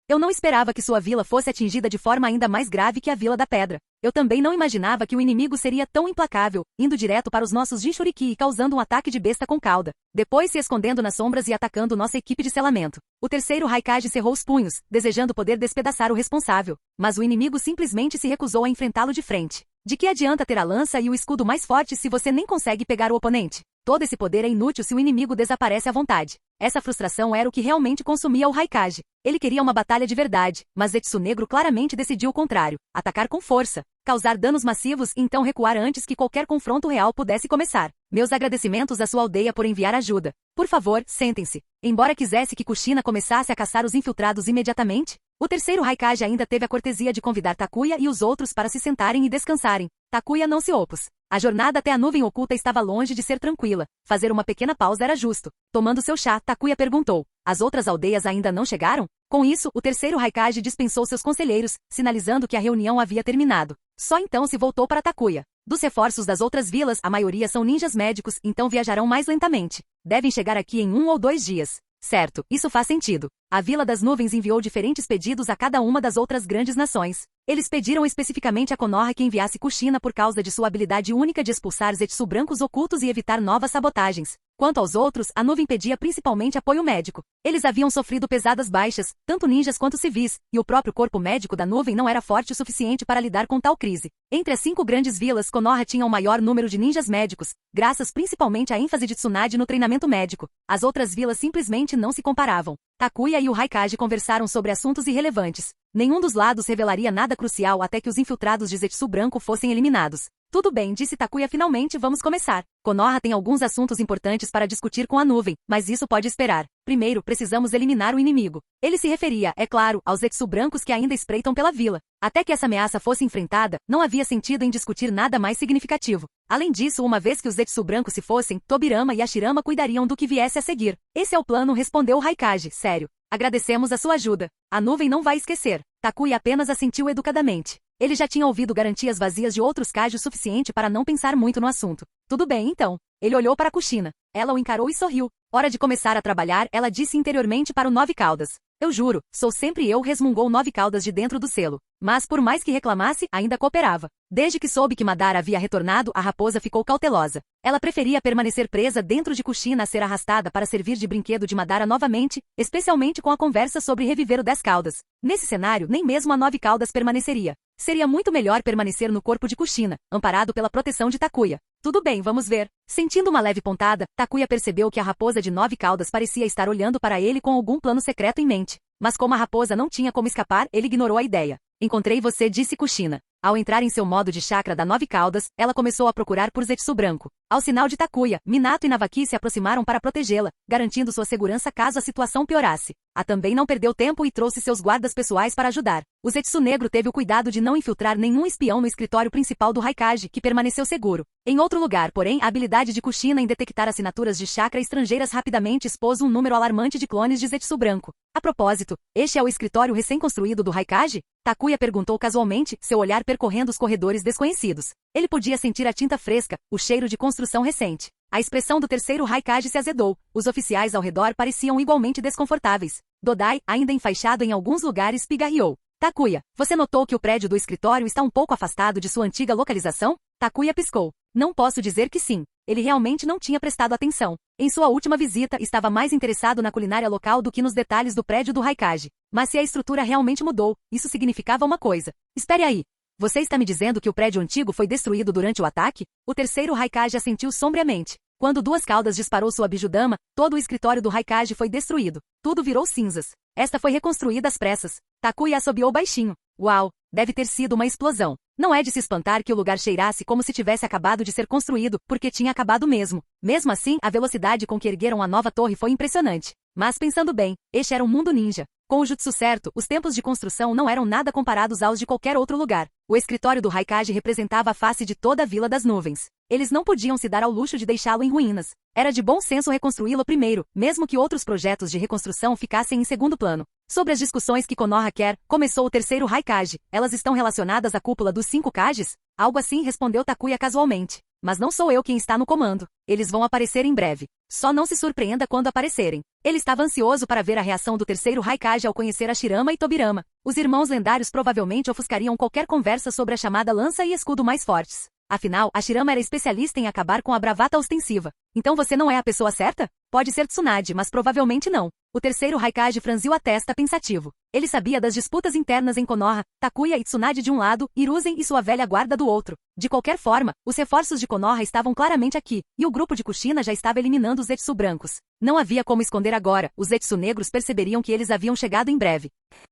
Eu não esperava que sua vila fosse atingida de forma ainda mais grave que a Vila da Pedra. Eu também não imaginava que o inimigo seria tão implacável, indo direto para os nossos Jinchuriki e causando um ataque de besta com cauda. Depois se escondendo nas sombras e atacando nossa equipe de selamento. O terceiro Raikage cerrou os punhos, desejando poder despedaçar o responsável. Mas o inimigo simplesmente se recusou a enfrentá-lo de frente. De que adianta ter a lança e o escudo mais forte se você nem consegue pegar o oponente? Todo esse poder é inútil se o inimigo desaparece à vontade. Essa frustração era o que realmente consumia o Raikage. Ele queria uma batalha de verdade, mas Zetsu Negro claramente decidiu o contrário. Atacar com força, causar danos massivos e então recuar antes que qualquer confronto real pudesse começar. Meus agradecimentos à sua aldeia por enviar ajuda. Por favor, sentem-se. Embora quisesse que Kushina começasse a caçar os infiltrados imediatamente, o terceiro Raikage ainda teve a cortesia de convidar Takuya e os outros para se sentarem e descansarem. Takuya não se opôs. A jornada até a nuvem oculta estava longe de ser tranquila. Fazer uma pequena pausa era justo. Tomando seu chá, Takuya perguntou. As outras aldeias ainda não chegaram? Com isso, o terceiro Raikage dispensou seus conselheiros, sinalizando que a reunião havia terminado. Só então se voltou para Takuya. Dos reforços das outras vilas, a maioria são ninjas médicos, então viajarão mais lentamente. Devem chegar aqui em 1 ou 2 dias. Certo, isso faz sentido. A Vila das Nuvens enviou diferentes pedidos a cada uma das outras grandes nações. Eles pediram especificamente a Konoha que enviasse Kushina por causa de sua habilidade única de expulsar Zetsu brancos ocultos e evitar novas sabotagens. Quanto aos outros, a nuvem pedia principalmente apoio médico. Eles haviam sofrido pesadas baixas, tanto ninjas quanto civis, e o próprio corpo médico da nuvem não era forte o suficiente para lidar com tal crise. Entre as 5 grandes vilas, Konoha tinha o maior número de ninjas médicos, graças principalmente à ênfase de Tsunade no treinamento médico. As outras vilas simplesmente não se comparavam. Takuya e o Raikage conversaram sobre assuntos irrelevantes. Nenhum dos lados revelaria nada crucial até que os infiltrados de Zetsu branco fossem eliminados. Tudo bem, disse Takuya, finalmente vamos começar. Konoha tem alguns assuntos importantes para discutir com a nuvem, mas isso pode esperar. Primeiro, precisamos eliminar o inimigo. Ele se referia, é claro, aos Zetsu brancos que ainda espreitam pela vila. Até que essa ameaça fosse enfrentada, não havia sentido em discutir nada mais significativo. Além disso, uma vez que os Zetsu brancos se fossem, Tobirama e Hashirama cuidariam do que viesse a seguir. Esse é o plano, respondeu Raikage. Sério. Agradecemos a sua ajuda. A nuvem não vai esquecer. Takuya apenas assentiu educadamente. Ele já tinha ouvido garantias vazias de outros Kage o suficiente para não pensar muito no assunto. Tudo bem, então. Ele olhou para Kushina. Ela o encarou e sorriu. Hora de começar a trabalhar, ela disse interiormente para o Nove Caudas. Eu juro, sou sempre eu, resmungou Nove Caudas de dentro do selo. Mas por mais que reclamasse, ainda cooperava. Desde que soube que Madara havia retornado, a raposa ficou cautelosa. Ela preferia permanecer presa dentro de Kushina a ser arrastada para servir de brinquedo de Madara novamente, especialmente com a conversa sobre reviver o 10 Caudas. Nesse cenário, nem mesmo a 9 Caudas permaneceria. Seria muito melhor permanecer no corpo de Kushina, amparado pela proteção de Takuya. Tudo bem, vamos ver. Sentindo uma leve pontada, Takuya percebeu que a raposa de 9 caudas parecia estar olhando para ele com algum plano secreto em mente. Mas como a raposa não tinha como escapar, ele ignorou a ideia. Encontrei você, disse Kushina. Ao entrar em seu modo de chakra da 9 caudas, ela começou a procurar por Zetsu branco. Ao sinal de Takuya, Minato e Navaki se aproximaram para protegê-la, garantindo sua segurança caso a situação piorasse. A também não perdeu tempo e trouxe seus guardas pessoais para ajudar. O Zetsu negro teve o cuidado de não infiltrar nenhum espião no escritório principal do Raikage, que permaneceu seguro. Em outro lugar, porém, a habilidade de Kushina em detectar assinaturas de chakra estrangeiras rapidamente expôs um número alarmante de clones de Zetsu branco. A propósito, este é o escritório recém-construído do Raikage? Takuya perguntou casualmente, seu olhar percorrendo os corredores desconhecidos. Ele podia sentir a tinta fresca, o cheiro de construção recente. A expressão do terceiro Raikage se azedou. Os oficiais ao redor pareciam igualmente desconfortáveis. Dodai, ainda enfaixado em alguns lugares, pigarreou. Takuya, você notou que o prédio do escritório está um pouco afastado de sua antiga localização? Takuya piscou. Não posso dizer que sim. Ele realmente não tinha prestado atenção. Em sua última visita, estava mais interessado na culinária local do que nos detalhes do prédio do Raikage. Mas se a estrutura realmente mudou, isso significava uma coisa. Espere aí. Você está me dizendo que o prédio antigo foi destruído durante o ataque? O terceiro Raikage assentiu sombriamente. Quando Duas Caudas disparou sua bijudama, todo o escritório do Raikage foi destruído. Tudo virou cinzas. Esta foi reconstruída às pressas. Takuya assobiou baixinho. Uau, deve ter sido uma explosão. Não é de se espantar que o lugar cheirasse como se tivesse acabado de ser construído, porque tinha acabado mesmo. Mesmo assim, a velocidade com que ergueram a nova torre foi impressionante. Mas pensando bem, este era um mundo ninja. Com o jutsu certo, os tempos de construção não eram nada comparados aos de qualquer outro lugar. O escritório do Raikage representava a face de toda a Vila das Nuvens. Eles não podiam se dar ao luxo de deixá-lo em ruínas. Era de bom senso reconstruí-lo primeiro, mesmo que outros projetos de reconstrução ficassem em segundo plano. Sobre as discussões que Konoha quer, começou o terceiro Raikage. Elas estão relacionadas à cúpula dos 5 Kages? Algo assim, respondeu Takuya casualmente. Mas não sou eu quem está no comando. Eles vão aparecer em breve. Só não se surpreenda quando aparecerem. Ele estava ansioso para ver a reação do terceiro Raikage ao conhecer Hashirama e Tobirama. Os irmãos lendários provavelmente ofuscariam qualquer conversa sobre a chamada lança e escudo mais fortes. Afinal, Hashirama era especialista em acabar com a bravata ostensiva. Então você não é a pessoa certa? Pode ser Tsunade, mas provavelmente não. O terceiro Raikage franziu a testa pensativo. Ele sabia das disputas internas em Konoha, Takuya e Tsunade de um lado, Hiruzen e sua velha guarda do outro. De qualquer forma, os reforços de Konoha estavam claramente aqui, e o grupo de Kushina já estava eliminando os Zetsu brancos. Não havia como esconder agora, os Zetsu negros perceberiam que eles haviam chegado em breve.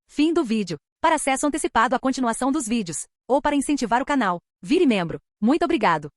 Fim do vídeo. Para acesso antecipado à continuação dos vídeos, ou para incentivar o canal, vire membro. Muito obrigado.